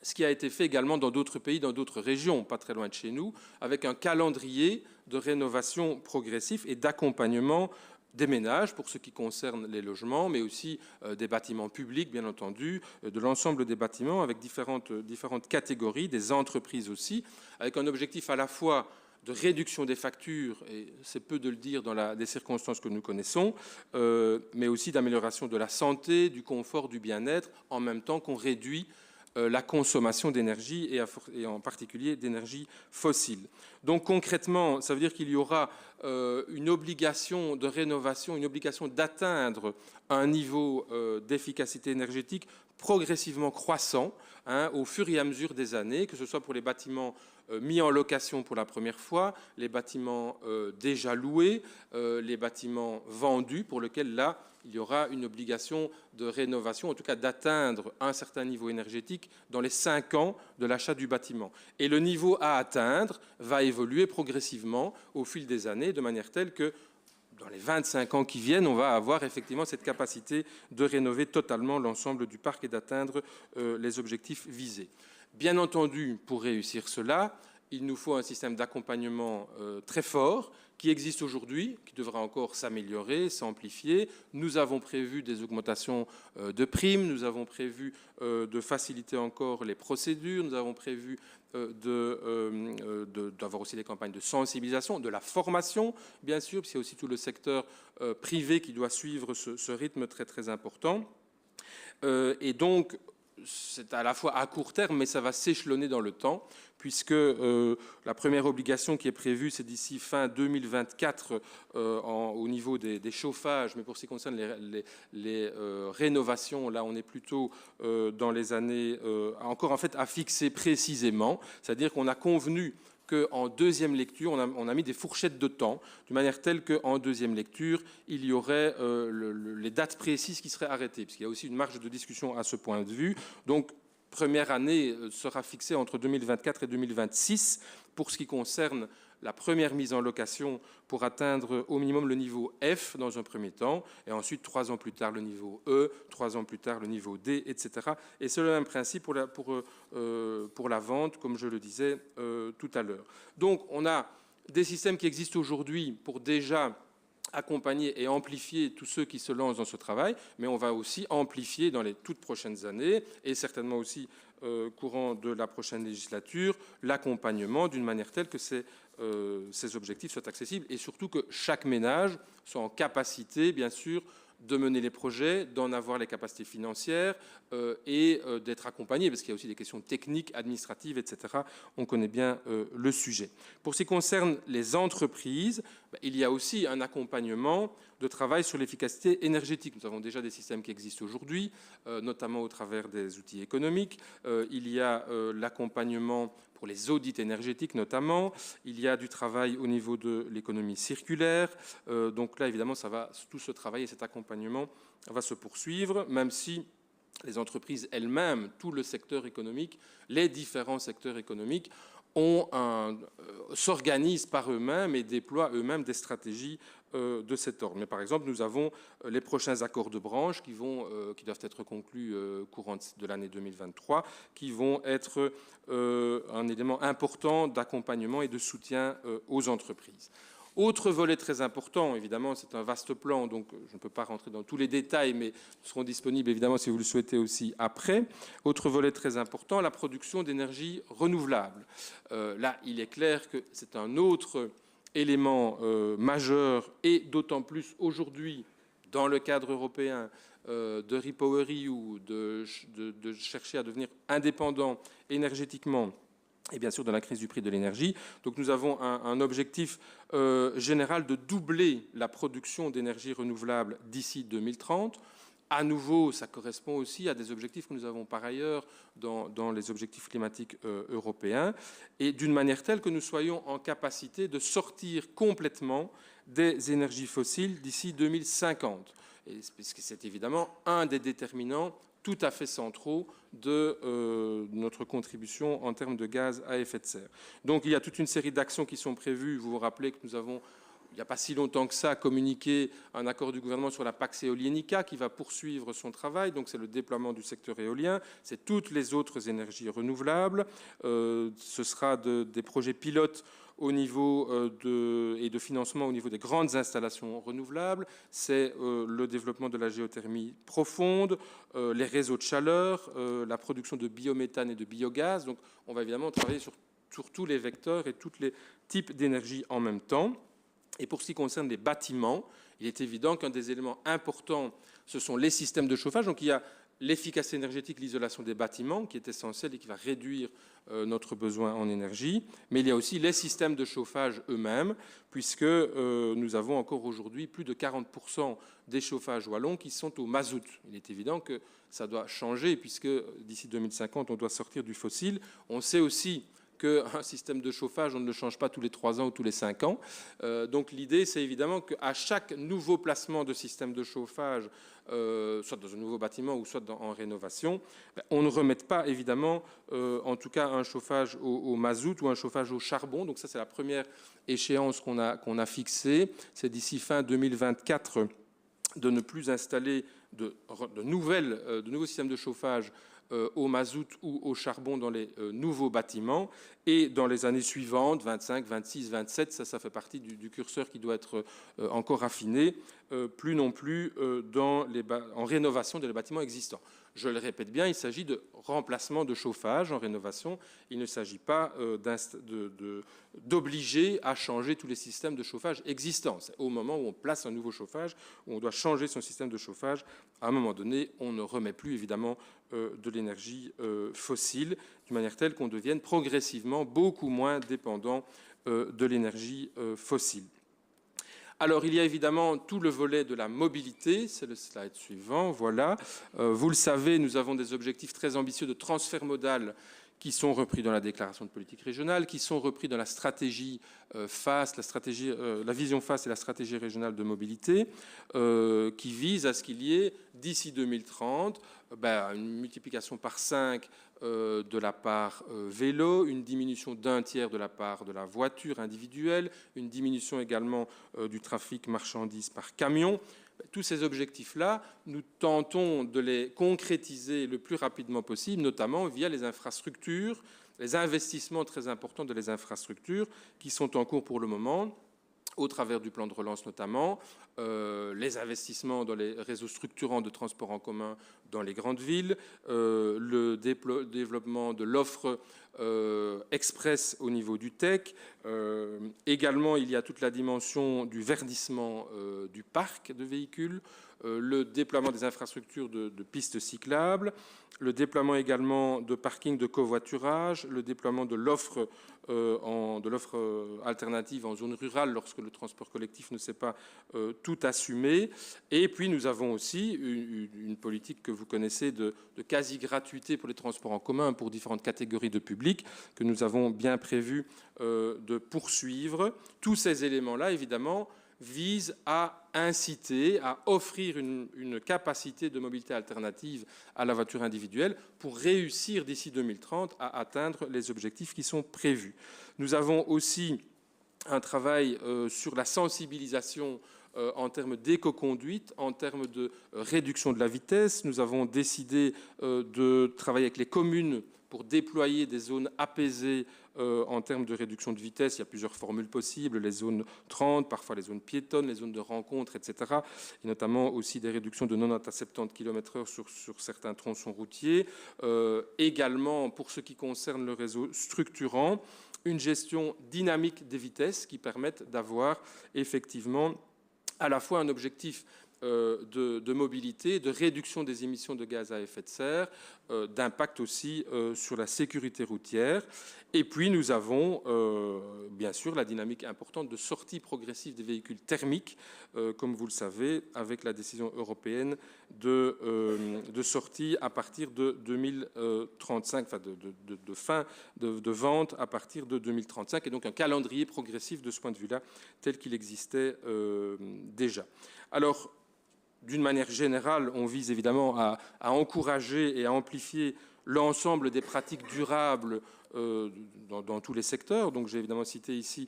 [SPEAKER 7] ce qui a été fait également dans d'autres pays, dans d'autres régions, pas très loin de chez nous, avec un calendrier de rénovation progressif et d'accompagnement des ménages pour ce qui concerne les logements, mais aussi des bâtiments publics, bien entendu, de l'ensemble des bâtiments avec différentes catégories, des entreprises aussi, avec un objectif à la fois de réduction des factures, et c'est peu de le dire dans les circonstances que nous connaissons, mais aussi d'amélioration de la santé, du confort, du bien-être, en même temps qu'on réduit la consommation d'énergie et en particulier d'énergie fossile. Donc concrètement, ça veut dire qu'il y aura une obligation de rénovation, une obligation d'atteindre un niveau d'efficacité énergétique progressivement croissant au fur et à mesure des années, que ce soit pour les bâtiments mis en location pour la première fois, les bâtiments déjà loués, les bâtiments vendus pour lesquels là, il y aura une obligation de rénovation, en tout cas d'atteindre un certain niveau énergétique dans les 5 ans de l'achat du bâtiment. Et le niveau à atteindre va évoluer progressivement au fil des années, de manière telle que dans les 25 ans qui viennent, on va avoir effectivement cette capacité de rénover totalement l'ensemble du parc et d'atteindre les objectifs visés. Bien entendu, pour réussir cela, il nous faut un système d'accompagnement très fort qui existe aujourd'hui, qui devra encore s'améliorer, s'amplifier. Nous avons prévu des augmentations de primes, nous avons prévu de faciliter encore les procédures, nous avons prévu d'avoir aussi des campagnes de sensibilisation, de la formation, bien sûr, parce qu'il y a aussi tout le secteur privé qui doit suivre ce rythme très, très important. Et donc, c'est à la fois à court terme, mais ça va s'échelonner dans le temps, puisque la première obligation qui est prévue, c'est d'ici fin 2024 au niveau des chauffages, mais pour ce qui concerne les rénovations, là on est plutôt dans les années, encore en fait à fixer précisément, c'est-à-dire qu'on a convenu qu'en deuxième lecture, on a mis des fourchettes de temps, de manière telle qu'en deuxième lecture, il y aurait les dates précises qui seraient arrêtées, parce qu'il y a aussi une marge de discussion à ce point de vue. Donc, première année sera fixée entre 2024 et 2026 pour ce qui concerne la première mise en location pour atteindre au minimum le niveau F dans un premier temps, et ensuite 3 ans plus tard le niveau E, 3 ans plus tard le niveau D, etc. Et c'est le même principe pour la vente, comme je le disais tout à l'heure. Donc on a des systèmes qui existent aujourd'hui pour déjà accompagner et amplifier tous ceux qui se lancent dans ce travail, mais on va aussi amplifier dans les toutes prochaines années, et certainement aussi courant de la prochaine législature, l'accompagnement d'une manière telle que ces objectifs soient accessibles et surtout que chaque ménage soit en capacité, bien sûr, de mener les projets, d'en avoir les capacités financières et d'être accompagné, parce qu'il y a aussi des questions techniques, administratives, etc. On connaît bien le sujet. Pour ce qui concerne les entreprises, il y a aussi un accompagnement de travail sur l'efficacité énergétique. Nous avons déjà des systèmes qui existent aujourd'hui, notamment au travers des outils économiques. Il y a l'accompagnement pour les audits énergétiques notamment. Il y a du travail au niveau de l'économie circulaire. Donc là, évidemment, tout ce travail et cet accompagnement va se poursuivre, même si les entreprises elles-mêmes, tout le secteur économique, les différents secteurs économiques s'organisent par eux-mêmes et déploient eux-mêmes des stratégies de cet ordre. Mais par exemple, nous avons les prochains accords de branche qui doivent être conclus courant de l'année 2023, qui vont être un élément important d'accompagnement et de soutien aux entreprises. Autre volet très important, évidemment, c'est un vaste plan, donc je ne peux pas rentrer dans tous les détails, mais ils seront disponibles, évidemment, si vous le souhaitez aussi après. Autre volet très important, la production d'énergie renouvelable. Là, il est clair que c'est un autre élément majeur, et d'autant plus aujourd'hui, dans le cadre européen, de REPowerEU, de chercher à devenir indépendant énergétiquement, et bien sûr dans la crise du prix de l'énergie. Donc nous avons un objectif général de doubler la production d'énergie renouvelable d'ici 2030. À nouveau, ça correspond aussi à des objectifs que nous avons par ailleurs dans les objectifs climatiques européens, et d'une manière telle que nous soyons en capacité de sortir complètement des énergies fossiles d'ici 2050. parce que c'est évidemment un des déterminants tout à fait centraux de notre contribution en termes de gaz à effet de serre. Donc il y a toute une série d'actions qui sont prévues. Vous vous rappelez que nous avons, il n'y a pas si longtemps que ça, communiqué un accord du gouvernement sur la Pax Eolienica qui va poursuivre son travail. Donc c'est le déploiement du secteur éolien, c'est toutes les autres énergies renouvelables. Ce sera des projets pilotes au niveau et de financement au niveau des grandes installations renouvelables, c'est le développement de la géothermie profonde, les réseaux de chaleur, la production de biométhane et de biogaz. Donc on va évidemment travailler sur tous les vecteurs et tous les types d'énergie en même temps. Et pour ce qui concerne les bâtiments, il est évident qu'un des éléments importants, ce sont les systèmes de chauffage. Donc il y a l'efficacité énergétique, l'isolation des bâtiments, qui est essentielle et qui va réduire notre besoin en énergie. Mais il y a aussi les systèmes de chauffage eux-mêmes, puisque nous avons encore aujourd'hui plus de 40% des chauffages wallons qui sont au mazout. Il est évident que ça doit changer, puisque d'ici 2050, on doit sortir du fossile. On sait aussi qu'un système de chauffage, on ne le change pas tous les 3 ans ou tous les 5 ans. Donc l'idée, c'est évidemment qu'à chaque nouveau placement de système de chauffage, soit dans un nouveau bâtiment ou soit en rénovation, on ne remette pas, évidemment, en tout cas, un chauffage au mazout ou un chauffage au charbon. Donc ça, c'est la première échéance qu'on a fixée. C'est d'ici fin 2024 de ne plus installer de nouveaux systèmes de chauffage au mazout ou au charbon dans les nouveaux bâtiments. Et dans les années suivantes, 25, 26, 27, ça fait partie du curseur qui doit être encore affiné, plus non plus en rénovation des bâtiments existants. Je le répète bien, il s'agit de remplacement de chauffage en rénovation. Il ne s'agit pas d'obliger à changer tous les systèmes de chauffage existants. C'est au moment où on place un nouveau chauffage, où on doit changer son système de chauffage, à un moment donné, on ne remet plus évidemment de l'énergie fossile, de manière telle qu'on devienne progressivement beaucoup moins dépendant de l'énergie fossile. Alors, il y a évidemment tout le volet de la mobilité, c'est le slide suivant, voilà. Vous le savez, nous avons des objectifs très ambitieux de transfert modal qui sont repris dans la déclaration de politique régionale, qui sont repris dans la stratégie FAST, la vision FAST et la stratégie régionale de mobilité, qui vise à ce qu'il y ait, d'ici 2030, une multiplication par 5 de la part vélo, une diminution d'un tiers de la part de la voiture individuelle, une diminution également du trafic marchandises par camion. Tous ces objectifs-là, nous tentons de les concrétiser le plus rapidement possible, notamment via les infrastructures, les investissements très importants de les infrastructures qui sont en cours pour le moment, au travers du plan de relance notamment, les investissements dans les réseaux structurants de transport en commun dans les grandes villes, le développement de l'offre express au niveau du tech. Également, il y a toute la dimension du verdissement du parc de véhicules, le déploiement des infrastructures de pistes cyclables, le déploiement également de parkings de covoiturage, le déploiement de l'offre alternative en zone rurale lorsque le transport collectif ne s'est pas tout assumé. Et puis nous avons aussi une politique que vous connaissez de quasi-gratuité pour les transports en commun pour différentes catégories de publics que nous avons bien prévu de poursuivre. Tous ces éléments-là, évidemment, vise à inciter, à offrir une capacité de mobilité alternative à la voiture individuelle pour réussir d'ici 2030 à atteindre les objectifs qui sont prévus. Nous avons aussi un travail sur la sensibilisation en termes d'éco-conduite, en termes de réduction de la vitesse. Nous avons décidé de travailler avec les communes pour déployer des zones apaisées en termes de réduction de vitesse. Il y a plusieurs formules possibles, les zones 30, parfois les zones piétonnes, les zones de rencontre, etc. Et notamment aussi des réductions de 90 à 70 km/h sur certains tronçons routiers. Également, pour ce qui concerne le réseau structurant, une gestion dynamique des vitesses qui permettent d'avoir effectivement à la fois un objectif de mobilité, de réduction des émissions de gaz à effet de serre, d'impact aussi sur la sécurité routière. Et puis nous avons bien sûr la dynamique importante de sortie progressive des véhicules thermiques, comme vous le savez, avec la décision européenne de sortie à partir de 2035, enfin de fin de vente à partir de 2035, et donc un calendrier progressif de ce point de vue-là, tel qu'il existait déjà. Alors, d'une manière générale, on vise évidemment à encourager et à amplifier l'ensemble des pratiques durables dans tous les secteurs. Donc j'ai évidemment cité ici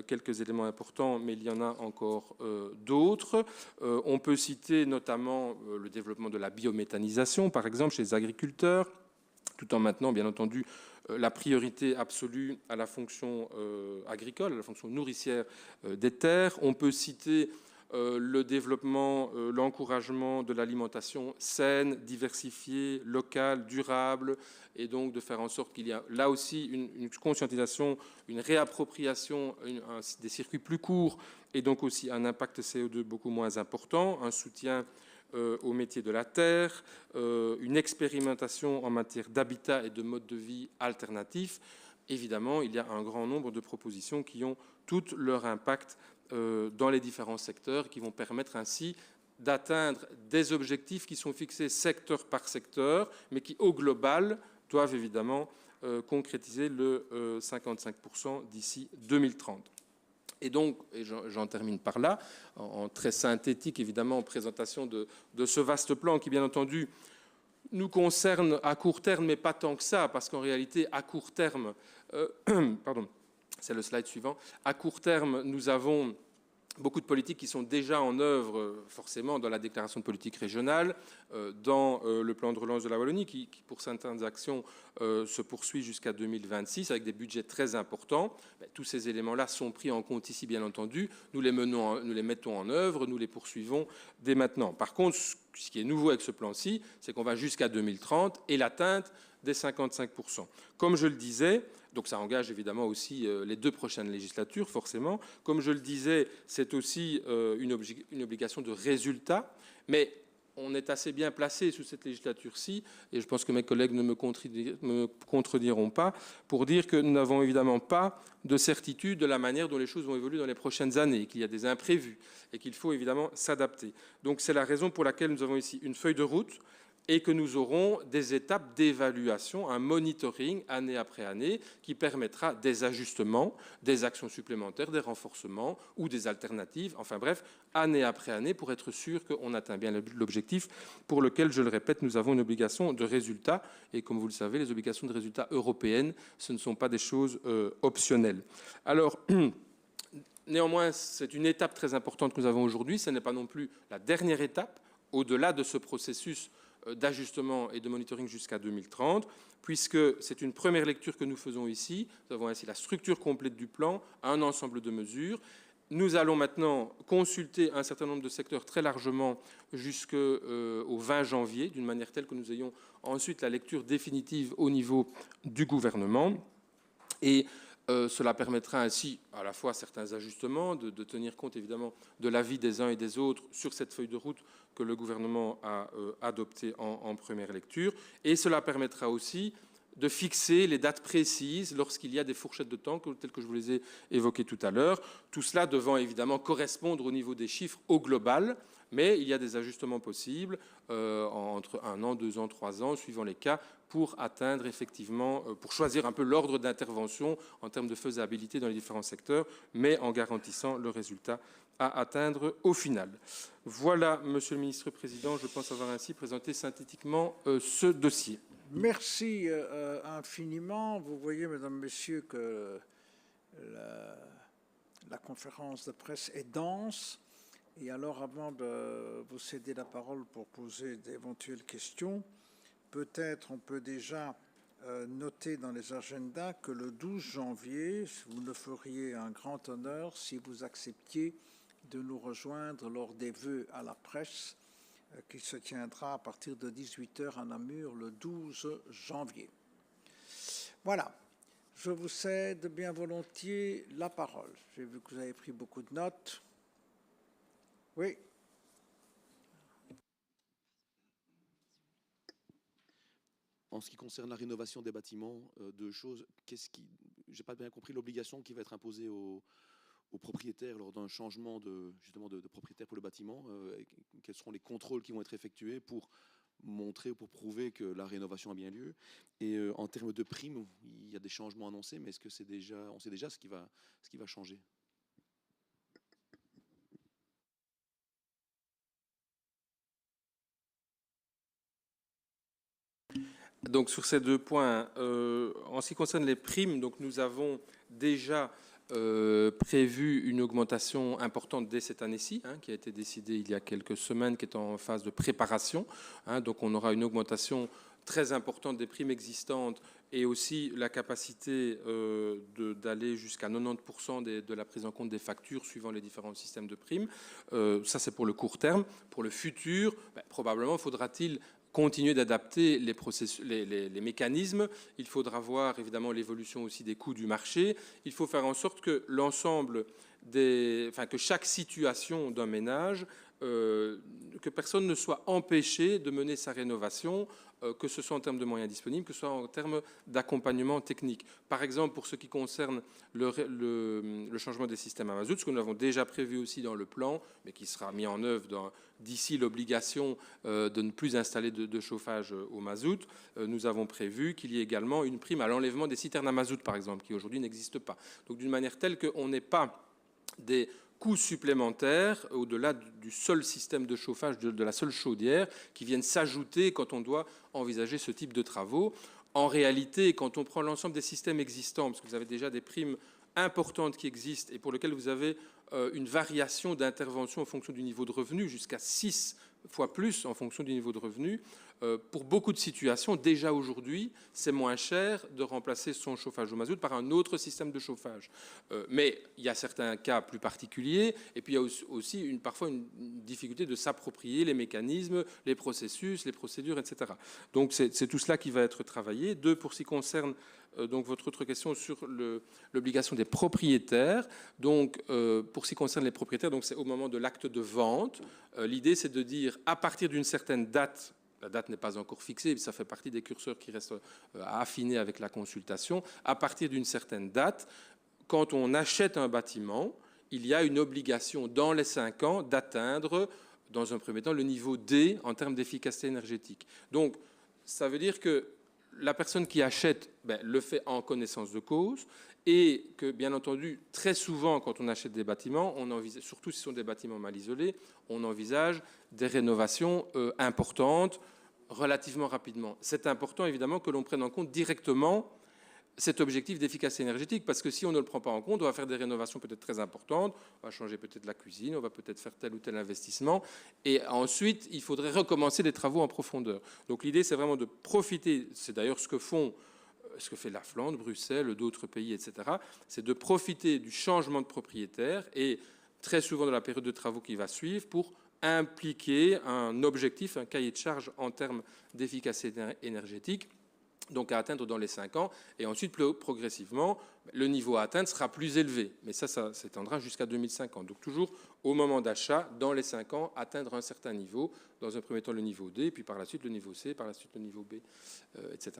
[SPEAKER 7] quelques éléments importants, mais il y en a encore d'autres. On peut citer notamment le développement de la biométhanisation, par exemple, chez les agriculteurs, tout en maintenant, bien entendu, la priorité absolue à la fonction agricole, à la fonction nourricière des terres. On peut citer le développement, l'encouragement de l'alimentation saine, diversifiée, locale, durable, et donc de faire en sorte qu'il y a là aussi une conscientisation, une réappropriation des circuits plus courts, et donc aussi un impact CO2 beaucoup moins important, un soutien au métier de la terre, une expérimentation en matière d'habitat et de mode de vie alternatifs. Évidemment, il y a un grand nombre de propositions qui ont tout leur impact dans les différents secteurs, qui vont permettre ainsi d'atteindre des objectifs qui sont fixés secteur par secteur, mais qui, au global, doivent évidemment concrétiser le 55% d'ici 2030. Et donc, et j'en termine par là, en très synthétique, évidemment, en présentation de ce vaste plan qui, bien entendu, nous concerne à court terme, mais pas tant que ça, parce qu'en réalité, à court terme, pardon, c'est le slide suivant, à court terme, nous avons beaucoup de politiques qui sont déjà en œuvre, forcément, dans la déclaration de politique régionale, dans le plan de relance de la Wallonie, qui pour certaines actions, se poursuit jusqu'à 2026, avec des budgets très importants. Tous ces éléments-là sont pris en compte ici, bien entendu. Nous les mettons en œuvre, nous les poursuivons dès maintenant. Par contre, ce qui est nouveau avec ce plan-ci, c'est qu'on va jusqu'à 2030 et l'atteinte des 55%. Comme je le disais, donc ça engage évidemment aussi les 2 prochaines législatures, forcément. Comme je le disais, c'est aussi une obligation de résultat, mais on est assez bien placé sous cette législature-ci, et je pense que mes collègues ne me contrediront pas, pour dire que nous n'avons évidemment pas de certitude de la manière dont les choses vont évoluer dans les prochaines années, qu'il y a des imprévus, et qu'il faut évidemment s'adapter. Donc c'est la raison pour laquelle nous avons ici une feuille de route, et que nous aurons des étapes d'évaluation, un monitoring année après année qui permettra des ajustements, des actions supplémentaires, des renforcements ou des alternatives, enfin bref, année après année pour être sûr qu'on atteint bien l'objectif pour lequel, je le répète, nous avons une obligation de résultat. Et comme vous le savez, les obligations de résultat européennes, ce ne sont pas des choses optionnelles. Alors, néanmoins, c'est une étape très importante que nous avons aujourd'hui. Ce n'est pas non plus la dernière étape, au-delà de ce processus d'ajustement et de monitoring jusqu'à 2030, puisque c'est une première lecture que nous faisons ici. Nous avons ainsi la structure complète du plan, un ensemble de mesures. Nous allons maintenant consulter un certain nombre de secteurs très largement jusqu'au 20 janvier, d'une manière telle que nous ayons ensuite la lecture définitive au niveau du gouvernement. Et cela permettra ainsi à la fois certains ajustements, de tenir compte évidemment de l'avis des uns et des autres sur cette feuille de route que le gouvernement a adoptée en première lecture. Et cela permettra aussi de fixer les dates précises lorsqu'il y a des fourchettes de temps telles que je vous les ai évoquées tout à l'heure. Tout cela devant évidemment correspondre au niveau des chiffres au global, mais il y a des ajustements possibles entre 1 an, 2 ans, 3 ans, suivant les cas, pour atteindre effectivement, pour choisir un peu l'ordre d'intervention en termes de faisabilité dans les différents secteurs, mais en garantissant le résultat à atteindre au final. Voilà, Monsieur le Ministre-Président, je pense avoir ainsi présenté synthétiquement ce dossier.
[SPEAKER 1] Merci infiniment. Vous voyez, mesdames, messieurs, que la conférence de presse est dense. Et alors, avant de vous céder la parole pour poser d'éventuelles questions, peut-être on peut déjà noter dans les agendas que le 12 janvier, vous nous feriez un grand honneur si vous acceptiez de nous rejoindre lors des vœux à la presse qui se tiendra à partir de 18h à Namur le 12 janvier. Voilà, je vous cède bien volontiers la parole. J'ai vu que vous avez pris beaucoup de notes. Oui.
[SPEAKER 9] En ce qui concerne la rénovation des bâtiments, 2 choses. J'ai pas bien compris l'obligation qui va être imposée aux propriétaires lors d'un changement de propriétaire pour le bâtiment. Quels seront les contrôles qui vont être effectués pour montrer ou pour prouver que la rénovation a bien lieu. Et en termes de primes, il y a des changements annoncés, mais est-ce que on sait déjà ce qui va changer?
[SPEAKER 7] Donc sur ces deux points, en ce qui concerne les primes, donc nous avons déjà prévu une augmentation importante dès cette année-ci, qui a été décidée il y a quelques semaines, qui est en phase de préparation. Donc on aura une augmentation très importante des primes existantes et aussi la capacité d'aller jusqu'à 90% de la prise en compte des factures suivant les différents systèmes de primes. Ça, c'est pour le court terme. Pour le futur, probablement faudra-t-il continuer d'adapter les mécanismes. Il faudra voir évidemment l'évolution aussi des coûts du marché. Il faut faire en sorte que l'ensemble que chaque situation d'un ménage, que personne ne soit empêché de mener sa rénovation, que ce soit en termes de moyens disponibles, que ce soit en termes d'accompagnement technique. Par exemple, pour ce qui concerne le changement des systèmes à mazout, ce que nous avons déjà prévu aussi dans le plan, mais qui sera mis en œuvre d'ici l'obligation de ne plus installer de chauffage au mazout, nous avons prévu qu'il y ait également une prime à l'enlèvement des citernes à mazout, par exemple, qui aujourd'hui n'existe pas. Donc d'une manière telle qu'on n'ait pas des coûts supplémentaires au-delà du seul système de chauffage, de la seule chaudière, qui viennent s'ajouter quand on doit envisager ce type de travaux. En réalité, quand on prend l'ensemble des systèmes existants, parce que vous avez déjà des primes importantes qui existent et pour lesquelles vous avez une variation d'intervention en fonction du niveau de revenu, jusqu'à 6 fois plus en fonction du niveau de revenu, pour beaucoup de situations, déjà aujourd'hui, c'est moins cher de remplacer son chauffage au mazout par un autre système de chauffage. Mais il y a certains cas plus particuliers, et puis il y a aussi parfois une difficulté de s'approprier les mécanismes, les processus, les procédures, etc. Donc c'est tout cela qui va être travaillé. Pour ce qui concerne donc votre autre question sur l'obligation des propriétaires. Donc pour ce qui concerne les propriétaires, donc c'est au moment de l'acte de vente. L'idée, c'est de dire à partir d'une certaine date. La date n'est pas encore fixée, ça fait partie des curseurs qui restent à affiner avec la consultation. À partir d'une certaine date, quand on achète un bâtiment, il y a une obligation dans les 5 ans d'atteindre, dans un premier temps, le niveau D en termes d'efficacité énergétique. Donc, ça veut dire que la personne qui achète le fait en connaissance de cause et que, bien entendu, très souvent, quand on achète des bâtiments, on envisage, surtout si ce sont des bâtiments mal isolés, on envisage des rénovations importantes relativement rapidement. C'est important, évidemment, que l'on prenne en compte directement cet objectif d'efficacité énergétique, parce que si on ne le prend pas en compte, on va faire des rénovations peut-être très importantes, on va changer peut-être la cuisine, on va peut-être faire tel ou tel investissement, et ensuite, il faudrait recommencer les travaux en profondeur. Donc l'idée, c'est vraiment de profiter, c'est d'ailleurs ce que fait la Flandre, Bruxelles, d'autres pays, etc., c'est de profiter du changement de propriétaire, et très souvent dans la période de travaux qui va suivre, pour impliquer un objectif, un cahier de charge en termes d'efficacité énergétique, donc à atteindre dans les 5 ans, et ensuite, progressivement, le niveau à atteindre sera plus élevé. Mais ça s'étendra jusqu'à 2050. Donc toujours au moment d'achat, dans les 5 ans, atteindre un certain niveau, dans un premier temps le niveau D, puis par la suite le niveau C, par la suite le niveau B, etc.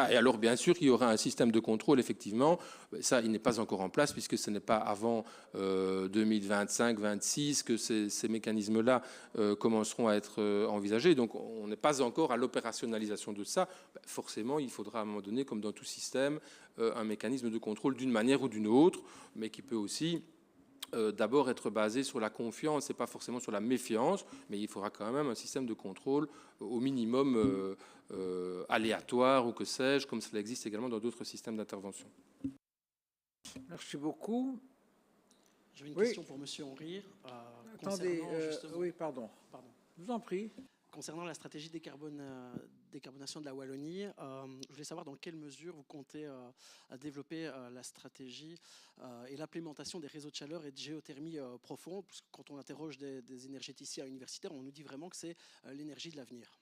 [SPEAKER 7] Et alors, bien sûr, il y aura un système de contrôle, effectivement. Ça, il n'est pas encore en place, puisque ce n'est pas avant 2025-26 que ces mécanismes-là commenceront à être envisagés. Donc, on n'est pas encore à l'opérationnalisation de ça. Forcément, il faudra à un moment donné, comme dans tout système, un mécanisme de contrôle d'une manière ou d'une autre, mais qui peut aussi d'abord être basé sur la confiance et pas forcément sur la méfiance, mais il faudra quand même un système de contrôle au minimum aléatoire ou que sais-je, comme cela existe également dans d'autres systèmes d'intervention.
[SPEAKER 1] Merci beaucoup.
[SPEAKER 10] J'avais une question pour Monsieur Henry.
[SPEAKER 1] Attendez, oui, pardon. Je vous en prie.
[SPEAKER 10] Concernant la stratégie décarbonation de la Wallonie, je voulais savoir dans quelle mesure vous comptez développer la stratégie et l'implémentation des réseaux de chaleur et de géothermie profonde, parce que quand on interroge des énergéticiens universitaires, on nous dit vraiment que c'est l'énergie de l'avenir.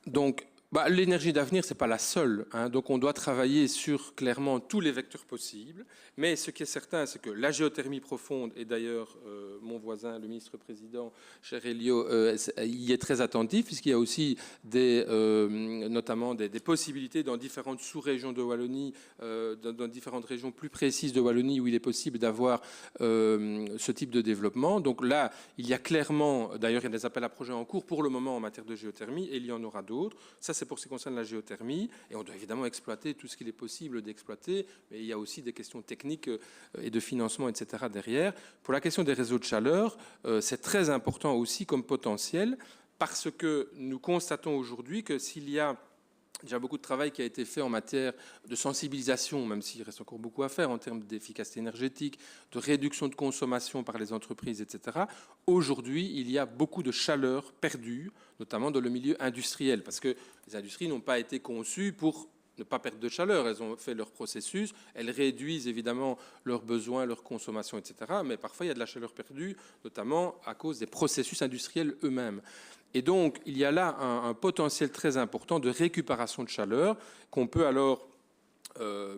[SPEAKER 7] Donc, l'énergie d'avenir, ce n'est pas la seule. Donc, on doit travailler sur clairement tous les vecteurs possibles. Mais ce qui est certain, c'est que la géothermie profonde, et d'ailleurs, mon voisin, le ministre-président, cher Elio, y est très attentif, puisqu'il y a aussi notamment des possibilités dans différentes sous-régions de Wallonie, dans différentes régions plus précises de Wallonie, où il est possible d'avoir ce type de développement. Donc là, il y a clairement, d'ailleurs, il y a des appels à projets en cours pour le moment en matière de géothermie, et il y en aura d'autres. Ça, c'est pour ce qui concerne la géothermie. Et on doit évidemment exploiter tout ce qu'il est possible d'exploiter, mais il y a aussi des questions techniques et de financement, etc. derrière. Pour la question des réseaux de chaleur, c'est très important aussi comme potentiel, parce que nous constatons aujourd'hui que s'il y a déjà beaucoup de travail qui a été fait en matière de sensibilisation, même s'il reste encore beaucoup à faire en termes d'efficacité énergétique, de réduction de consommation par les entreprises, etc. Aujourd'hui, il y a beaucoup de chaleur perdue, notamment dans le milieu industriel, parce que les industries n'ont pas été conçues pour ne pas perdre de chaleur. Elles ont fait leur processus, elles réduisent évidemment leurs besoins, leur consommation, etc. Mais parfois, il y a de la chaleur perdue, notamment à cause des processus industriels eux-mêmes. Et donc, il y a là un potentiel très important de récupération de chaleur qu'on peut alors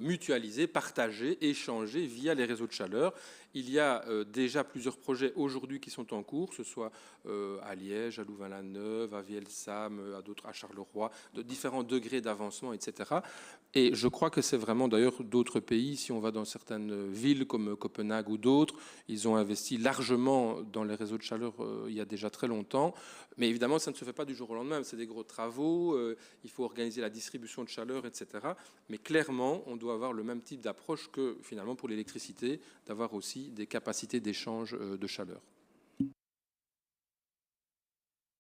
[SPEAKER 7] mutualiser, partager, échanger via les réseaux de chaleur. Il y a déjà plusieurs projets aujourd'hui qui sont en cours, que ce soit à Liège, à Louvain-la-Neuve, à Vielsam, à d'autres, à Charleroi, de différents degrés d'avancement, etc. Et je crois que c'est vraiment d'ailleurs d'autres pays, si on va dans certaines villes comme Copenhague ou d'autres, ils ont investi largement dans les réseaux de chaleur il y a déjà très longtemps. Mais évidemment, ça ne se fait pas du jour au lendemain, c'est des gros travaux, il faut organiser la distribution de chaleur, etc. Mais clairement, on doit avoir le même type d'approche que finalement pour l'électricité, d'avoir aussi des capacités d'échange de chaleur.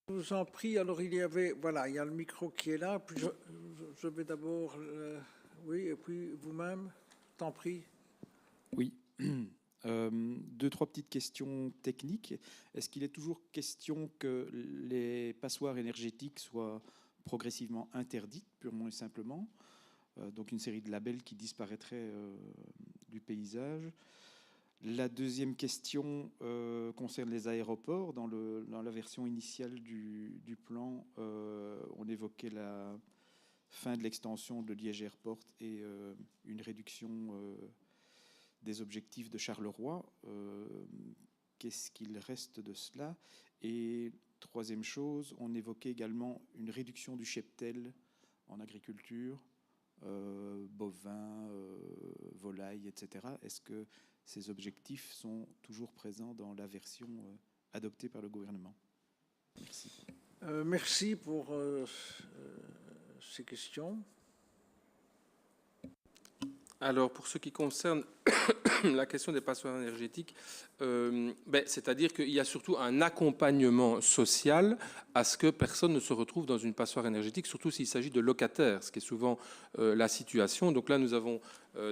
[SPEAKER 1] Je vous en prie. Alors, il y avait, voilà, il y a le micro qui est là. Puis je vais d'abord, oui, et puis vous-même, t'en prie.
[SPEAKER 11] Oui. Deux, trois petites questions techniques. Est-ce qu'il est toujours question que les passoires énergétiques soient progressivement interdites, purement et simplement? Donc une série de labels qui disparaîtraient du paysage. La deuxième question concerne les aéroports. Dans la version initiale du plan, on évoquait la fin de l'extension de Liège Airport et une réduction des objectifs de Charleroi. Qu'est-ce qu'il reste de cela? Et troisième chose, on évoquait également une réduction du cheptel en agriculture, bovins, volailles, etc. Est-ce que ces objectifs sont toujours présents dans la version adoptée par le gouvernement? Merci.
[SPEAKER 1] Merci pour ces questions.
[SPEAKER 7] Alors, pour ce qui concerne la question des passoires énergétiques, c'est-à-dire qu'il y a surtout un accompagnement social à ce que personne ne se retrouve dans une passoire énergétique, surtout s'il s'agit de locataires, ce qui est souvent la situation. Donc là, nous avons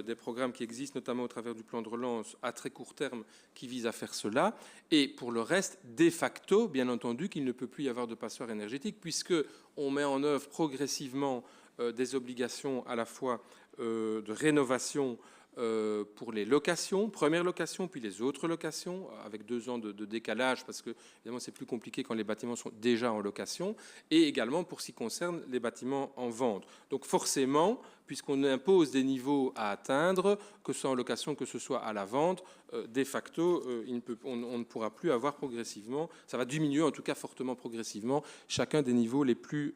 [SPEAKER 7] des programmes qui existent, notamment au travers du plan de relance à très court terme, qui visent à faire cela. Et pour le reste, de facto, bien entendu, qu'il ne peut plus y avoir de passoire énergétique, puisqu'on met en œuvre progressivement des obligations à la fois de rénovation pour les locations, première location, puis les autres locations, avec 2 ans de décalage, parce que évidemment c'est plus compliqué quand les bâtiments sont déjà en location, et également pour ce qui concerne les bâtiments en vente. Donc forcément, puisqu'on impose des niveaux à atteindre, que ce soit en location, que ce soit à la vente, de facto, on ne pourra plus avoir progressivement, ça va diminuer en tout cas fortement progressivement, chacun des niveaux les plus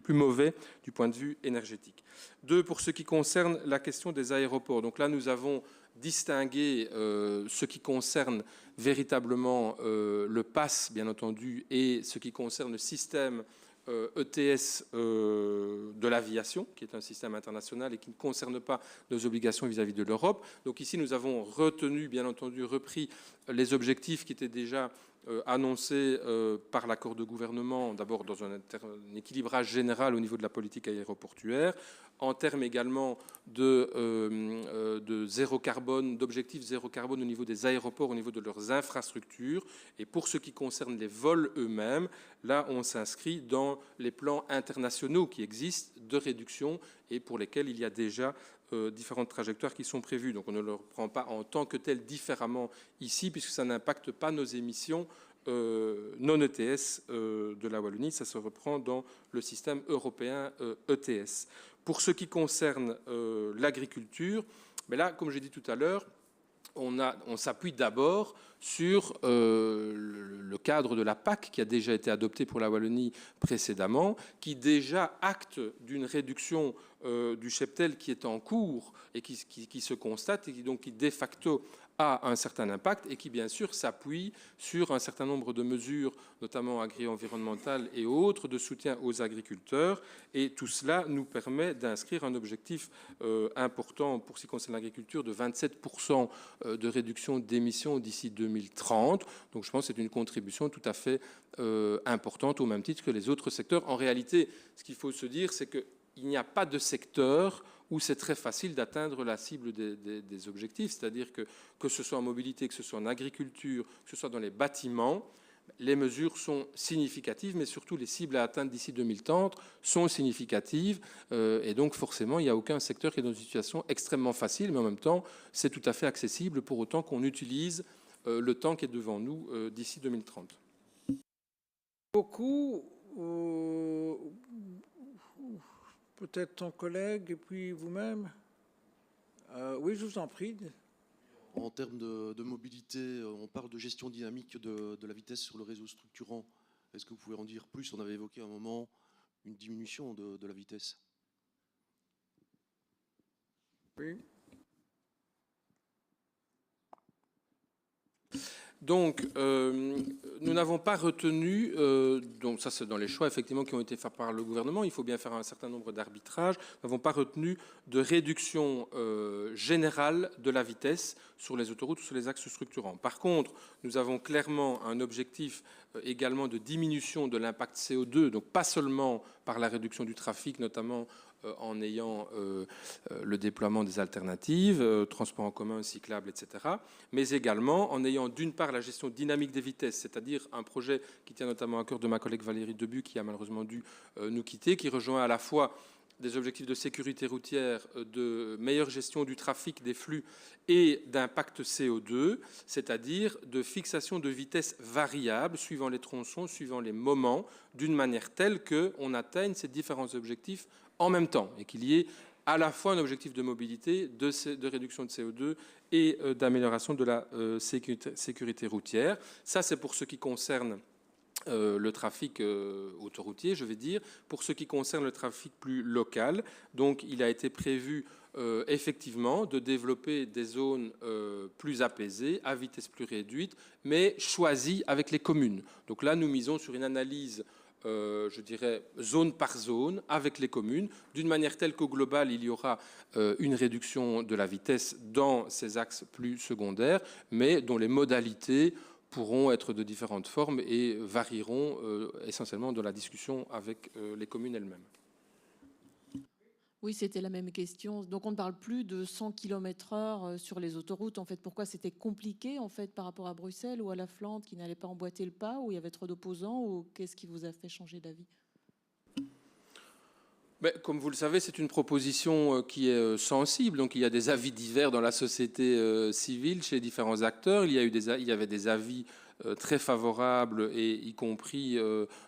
[SPEAKER 7] mauvais du point de vue énergétique. 2, pour ce qui concerne la question des aéroports. Donc là, nous avons distingué ce qui concerne véritablement le PASS, bien entendu, et ce qui concerne le système ETS de l'aviation, qui est un système international et qui ne concerne pas nos obligations vis-à-vis de l'Europe. Donc ici, nous avons retenu, bien entendu, repris les objectifs qui étaient déjà annoncés par l'accord de gouvernement, d'abord dans un équilibrage général au niveau de la politique aéroportuaire, en termes également de zéro carbone, d'objectifs zéro carbone au niveau des aéroports, au niveau de leurs infrastructures. Et pour ce qui concerne les vols eux-mêmes, là, on s'inscrit dans les plans internationaux qui existent de réduction et pour lesquels il y a déjà différentes trajectoires qui sont prévues. Donc on ne le reprend pas en tant que tel différemment ici, puisque ça n'impacte pas nos émissions non ETS de la Wallonie. Ça se reprend dans le système européen ETS. Pour ce qui concerne l'agriculture, mais là, comme j'ai dit tout à l'heure, on s'appuie d'abord sur le cadre de la PAC qui a déjà été adopté pour la Wallonie précédemment, qui déjà acte d'une réduction du cheptel qui est en cours et qui se constate et qui donc de facto a un certain impact et qui, bien sûr, s'appuie sur un certain nombre de mesures, notamment agri-environnementales et autres, de soutien aux agriculteurs. Et tout cela nous permet d'inscrire un objectif important pour ce qui concerne l'agriculture de 27% de réduction d'émissions d'ici 2030. Donc je pense que c'est une contribution tout à fait importante au même titre que les autres secteurs. En réalité, ce qu'il faut se dire, c'est qu'il n'y a pas de secteur où c'est très facile d'atteindre la cible des objectifs, c'est-à-dire que ce soit en mobilité, que ce soit en agriculture, que ce soit dans les bâtiments, les mesures sont significatives, mais surtout les cibles à atteindre d'ici 2030 sont significatives, et donc forcément il n'y a aucun secteur qui est dans une situation extrêmement facile, mais en même temps c'est tout à fait accessible pour autant qu'on utilise le temps qui est devant nous d'ici 2030.
[SPEAKER 1] Beaucoup. Peut-être ton collègue et puis vous-même. Oui, je vous en prie.
[SPEAKER 9] En termes de mobilité, on parle de gestion dynamique de la vitesse sur le réseau structurant. Est-ce que vous pouvez en dire plus? On avait évoqué à un moment une diminution de la vitesse.
[SPEAKER 1] Oui.
[SPEAKER 7] Donc, nous n'avons pas retenu, donc ça c'est dans les choix effectivement qui ont été faits par le gouvernement, il faut bien faire un certain nombre d'arbitrages, nous n'avons pas retenu de réduction générale de la vitesse sur les autoroutes ou sur les axes structurants. Par contre, nous avons clairement un objectif également de diminution de l'impact CO2, donc pas seulement par la réduction du trafic, notamment en ayant le déploiement des alternatives, transport en commun, cyclable, etc., mais également en ayant d'une part la gestion dynamique des vitesses, c'est-à-dire un projet qui tient notamment à cœur de ma collègue Valérie Debu, qui a malheureusement dû nous quitter, qui rejoint à la fois des objectifs de sécurité routière, de meilleure gestion du trafic, des flux et d'impact CO2, c'est-à-dire de fixation de vitesse variable suivant les tronçons, suivant les moments, d'une manière telle qu'on atteigne ces différents objectifs en même temps et qu'il y ait à la fois un objectif de mobilité, de réduction de CO2 et d'amélioration de la sécurité routière. Ça, c'est pour ce qui concerne le trafic autoroutier, je vais dire. Pour ce qui concerne le trafic plus local, donc il a été prévu effectivement de développer des zones plus apaisées, à vitesse plus réduite, mais choisies avec les communes. Donc là, nous misons sur une analyse je dirais, zone par zone, avec les communes, d'une manière telle qu'au global, il y aura une réduction de la vitesse dans ces axes plus secondaires, mais dont les modalités pourront être de différentes formes et varieront essentiellement de la discussion avec les communes elles-mêmes.
[SPEAKER 5] Oui, c'était la même question. Donc, on ne parle plus de 100 km/h sur les autoroutes. En fait, pourquoi c'était compliqué en fait par rapport à Bruxelles ou à la Flandre qui n'allait pas emboîter le pas, ou il y avait trop d'opposants, ou qu'est-ce qui vous a fait changer d'avis?
[SPEAKER 7] Mais, comme vous le savez, c'est une proposition qui est sensible. Donc, il y a des avis divers dans la société civile, chez les différents acteurs. Il y avait des avis très favorables, et y compris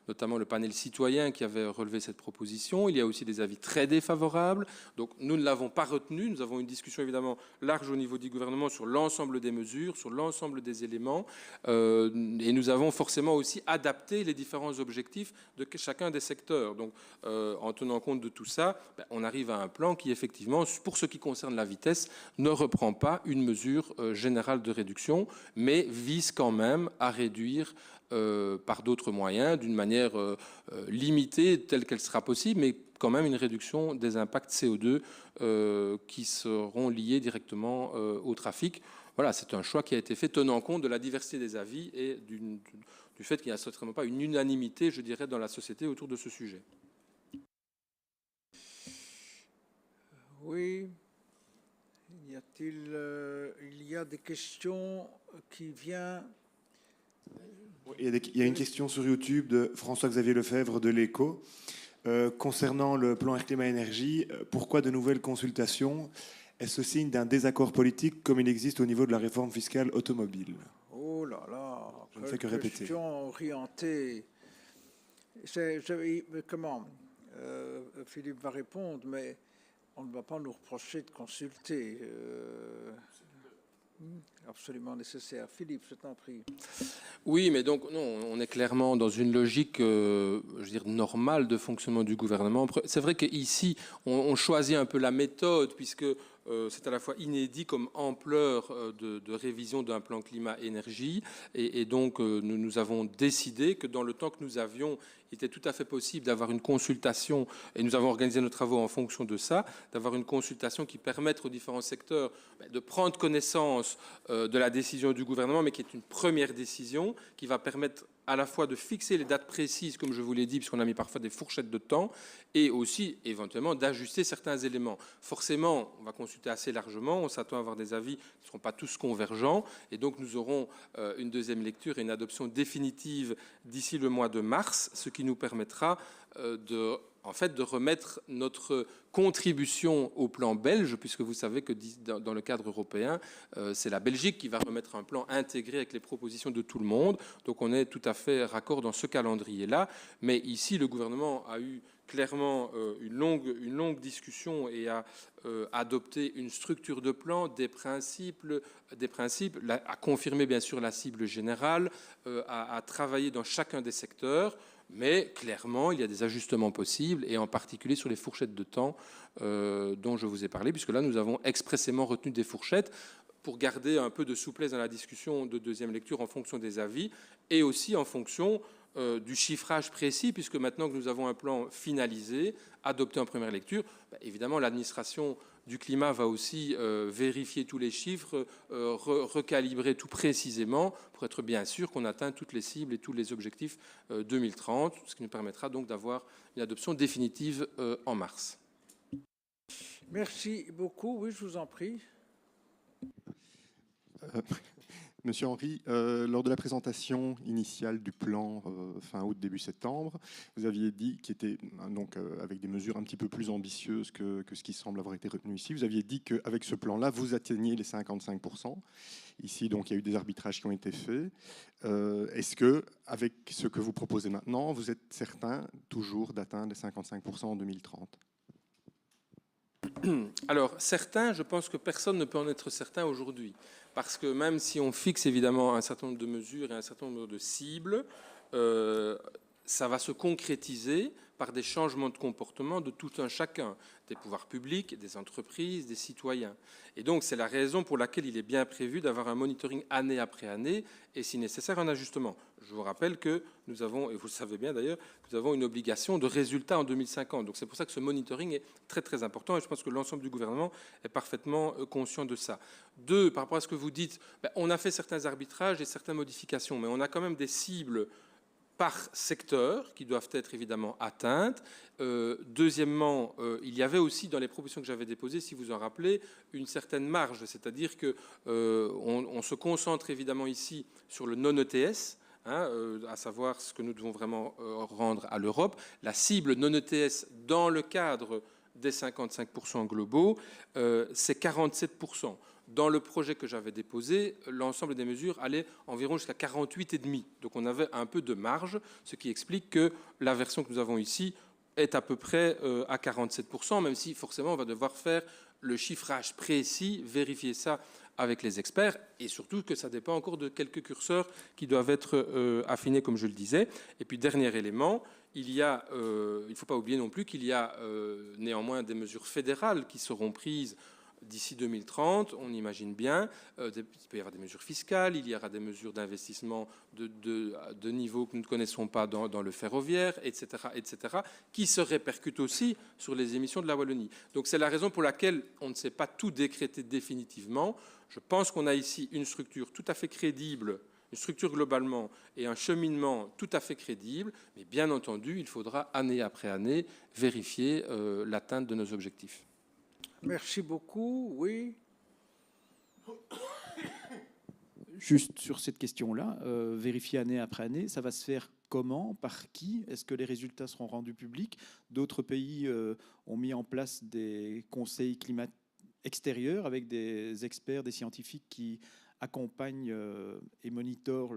[SPEAKER 7] notamment le panel citoyen qui avait relevé cette proposition. Il y a aussi des avis très défavorables. Donc nous ne l'avons pas retenu. Nous avons une discussion évidemment large au niveau du gouvernement sur l'ensemble des mesures, sur l'ensemble des éléments. Et nous avons forcément aussi adapté les différents objectifs de chacun des secteurs. Donc en tenant compte de tout ça, on arrive à un plan qui effectivement, pour ce qui concerne la vitesse, ne reprend pas une mesure générale de réduction, mais vise quand même à réduire par d'autres moyens, d'une manière limitée, telle qu'elle sera possible, mais quand même une réduction des impacts CO2 qui seront liés directement au trafic. Voilà, c'est un choix qui a été fait tenant compte de la diversité des avis et du fait qu'il n'y a certainement pas une unanimité, je dirais, dans la société autour de ce sujet.
[SPEAKER 1] Oui. Il y a des questions qui viennent...
[SPEAKER 12] Il y a une question sur YouTube de François-Xavier Lefebvre de l'Écho. Concernant le plan Air Climat Énergie, pourquoi de nouvelles consultations? Est-ce signe d'un désaccord politique comme il existe au niveau de la réforme fiscale automobile?
[SPEAKER 1] Oh là là,
[SPEAKER 12] je ne fais que répéter.
[SPEAKER 1] Question orientée. Comment Philippe va répondre, mais on ne va pas nous reprocher de consulter. Absolument nécessaire. Philippe, je t'en prie.
[SPEAKER 7] Oui, mais donc non, on est clairement dans une logique, je veux dire, normale de fonctionnement du gouvernement. C'est vrai qu'ici, on choisit un peu la méthode, puisque c'est à la fois inédit comme ampleur de révision d'un plan climat-énergie. Et donc, nous avons décidé que dans le temps que nous avions, il était tout à fait possible d'avoir une consultation, et nous avons organisé nos travaux en fonction de ça, d'avoir une consultation qui permette aux différents secteurs de prendre connaissance de la décision du gouvernement, mais qui est une première décision qui va permettre à la fois de fixer les dates précises, comme je vous l'ai dit, puisqu'on a mis parfois des fourchettes de temps, et aussi éventuellement d'ajuster certains éléments. Forcément, on va consulter assez largement, on s'attend à avoir des avis qui ne seront pas tous convergents, et donc nous aurons une deuxième lecture et une adoption définitive d'ici le mois de mars, ce qui nous permettra de remettre notre contribution au plan belge, puisque vous savez que dans le cadre européen, c'est la Belgique qui va remettre un plan intégré avec les propositions de tout le monde. Donc on est tout à fait raccord dans ce calendrier-là. Mais ici, le gouvernement a eu clairement une longue discussion et a adopté une structure de plan, des principes, a confirmé bien sûr la cible générale, a travaillé dans chacun des secteurs. Mais clairement, il y a des ajustements possibles, et en particulier sur les fourchettes de temps dont je vous ai parlé, puisque là, nous avons expressément retenu des fourchettes pour garder un peu de souplesse dans la discussion de deuxième lecture en fonction des avis, et aussi en fonction du chiffrage précis, puisque maintenant que nous avons un plan finalisé, adopté en première lecture, évidemment, l'administration du climat va aussi vérifier tous les chiffres, recalibrer tout précisément pour être bien sûr qu'on atteint toutes les cibles et tous les objectifs 2030, ce qui nous permettra donc d'avoir une adoption définitive en mars.
[SPEAKER 1] Merci beaucoup. Oui, je vous en prie.
[SPEAKER 13] Monsieur Henry, lors de la présentation initiale du plan fin août, début septembre, vous aviez dit qu'il était donc avec des mesures un petit peu plus ambitieuses que ce qui semble avoir été retenu ici. Vous aviez dit qu'avec ce plan-là, vous atteigniez les 55%. Ici, donc, il y a eu des arbitrages qui ont été faits. Est-ce que, avec ce que vous proposez maintenant, vous êtes certain toujours d'atteindre les 55% en 2030 ?
[SPEAKER 7] Alors, certains, je pense que personne ne peut en être certain aujourd'hui. Parce que même si on fixe évidemment un certain nombre de mesures et un certain nombre de cibles, ça va se concrétiser par des changements de comportement de tout un chacun, des pouvoirs publics, des entreprises, des citoyens. Et donc, c'est la raison pour laquelle il est bien prévu d'avoir un monitoring année après année et, si nécessaire, un ajustement. Je vous rappelle que nous avons, et vous le savez bien d'ailleurs, nous avons une obligation de résultat en 2050. Donc, c'est pour ça que ce monitoring est très, très important et je pense que l'ensemble du gouvernement est parfaitement conscient de ça. Deux, par rapport à ce que vous dites, on a fait certains arbitrages et certaines modifications, mais on a quand même des cibles par secteur qui doivent être évidemment atteintes. Deuxièmement, il y avait aussi dans les propositions que j'avais déposées, si vous en rappelez, une certaine marge, c'est-à-dire que on se concentre évidemment ici sur le non-ETS, à savoir ce que nous devons vraiment rendre à l'Europe. La cible non-ETS dans le cadre des 55% globaux, c'est 47%. Dans le projet que j'avais déposé, l'ensemble des mesures allait environ jusqu'à 48,5. Donc on avait un peu de marge, ce qui explique que la version que nous avons ici est à peu près à 47%, même si forcément on va devoir faire le chiffrage précis, vérifier ça avec les experts, et surtout que ça dépend encore de quelques curseurs qui doivent être affinés, comme je le disais. Et puis dernier élément, il ne faut pas oublier non plus qu'il y a néanmoins des mesures fédérales qui seront prises d'ici 2030, on imagine bien, il peut y avoir des mesures fiscales, il y aura des mesures d'investissement de niveau que nous ne connaissons pas dans le ferroviaire, etc., qui se répercutent aussi sur les émissions de la Wallonie. Donc c'est la raison pour laquelle on ne sait pas tout décréter définitivement. Je pense qu'on a ici une structure tout à fait crédible, une structure globalement et un cheminement tout à fait crédible, mais bien entendu, il faudra année après année vérifier l'atteinte de nos objectifs.
[SPEAKER 1] Merci beaucoup. Oui.
[SPEAKER 11] Juste sur cette question-là, vérifier année après année, ça va se faire comment, par qui? Est-ce que les résultats seront rendus publics? D'autres pays ont mis en place des conseils climatiques extérieurs avec des experts, des scientifiques qui accompagnent et monitorent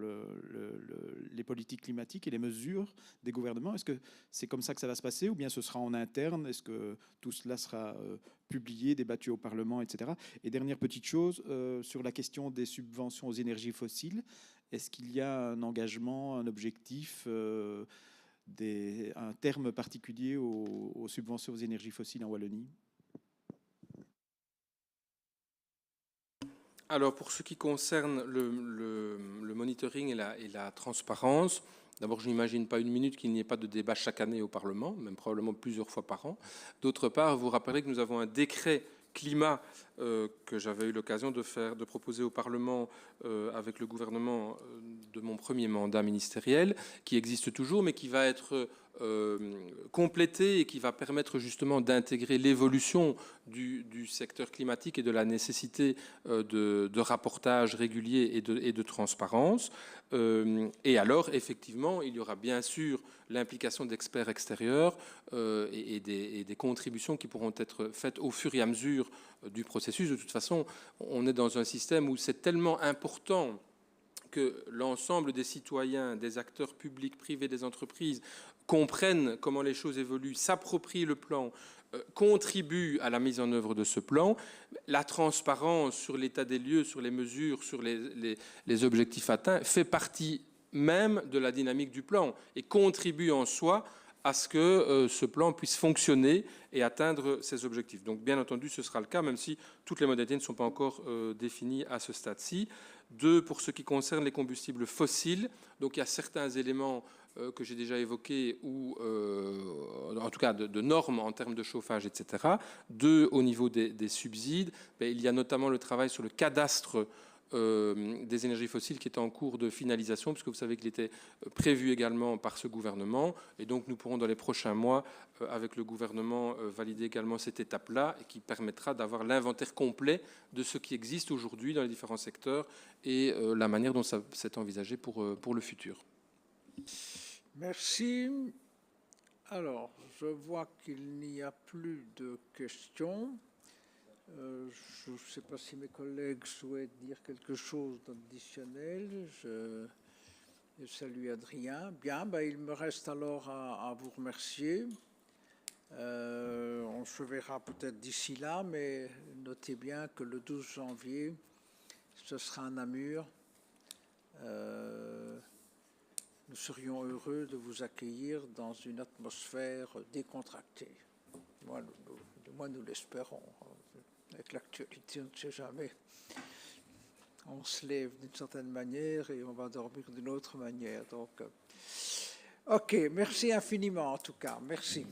[SPEAKER 11] les politiques climatiques et les mesures des gouvernements. Est-ce que c'est comme ça que ça va se passer ou bien ce sera en interne? Est-ce que tout cela sera publié, débattu au Parlement, etc. Et dernière petite chose, sur la question des subventions aux énergies fossiles, est-ce qu'il y a un engagement, un objectif, un terme particulier aux subventions aux énergies fossiles en Wallonie?
[SPEAKER 7] Alors, pour ce qui concerne le monitoring et la transparence, d'abord, je n'imagine pas une minute qu'il n'y ait pas de débat chaque année au Parlement, même probablement plusieurs fois par an. D'autre part, vous rappellerez que nous avons un décret climat que j'avais eu l'occasion de proposer au Parlement avec le gouvernement de mon premier mandat ministériel, qui existe toujours, mais qui va être complété et qui va permettre justement d'intégrer l'évolution du secteur climatique et de la nécessité de rapportage régulier et de transparence. Et alors, effectivement, il y aura bien sûr l'implication d'experts extérieurs et des contributions qui pourront être faites au fur et à mesure du processus. De toute façon, on est dans un système où c'est tellement important que l'ensemble des citoyens, des acteurs publics, privés, des entreprises comprennent comment les choses évoluent, s'approprient le plan, contribuent à la mise en œuvre de ce plan. La transparence sur l'état des lieux, sur les mesures, sur les objectifs atteints fait partie même de la dynamique du plan et contribue en soi à ce que ce plan puisse fonctionner et atteindre ses objectifs. Donc bien entendu, ce sera le cas, même si toutes les modalités ne sont pas encore définies à ce stade-ci. Pour ce qui concerne les combustibles fossiles, donc il y a certains éléments que j'ai déjà évoqués, ou en tout cas de normes en termes de chauffage, etc. Au niveau des subsides, il y a notamment le travail sur le cadastre des énergies fossiles qui est en cours de finalisation, puisque vous savez qu'il était prévu également par ce gouvernement, et donc nous pourrons dans les prochains mois, avec le gouvernement, valider également cette étape-là, et qui permettra d'avoir l'inventaire complet de ce qui existe aujourd'hui dans les différents secteurs et la manière dont ça s'est envisagé pour le futur.
[SPEAKER 1] Merci. Alors, je vois qu'il n'y a plus de questions. Je ne sais pas si mes collègues souhaitent dire quelque chose d'additionnel. Je salue Adrien. Bien, il me reste alors à vous remercier. On se verra peut-être d'ici là, mais notez bien que le 12 janvier, ce sera à Namur. Nous serions heureux de vous accueillir dans une atmosphère décontractée. Moi, nous l'espérons. Avec l'actualité, on ne sait jamais. On se lève d'une certaine manière et on va dormir d'une autre manière. Donc, ok, merci infiniment en tout cas. Merci.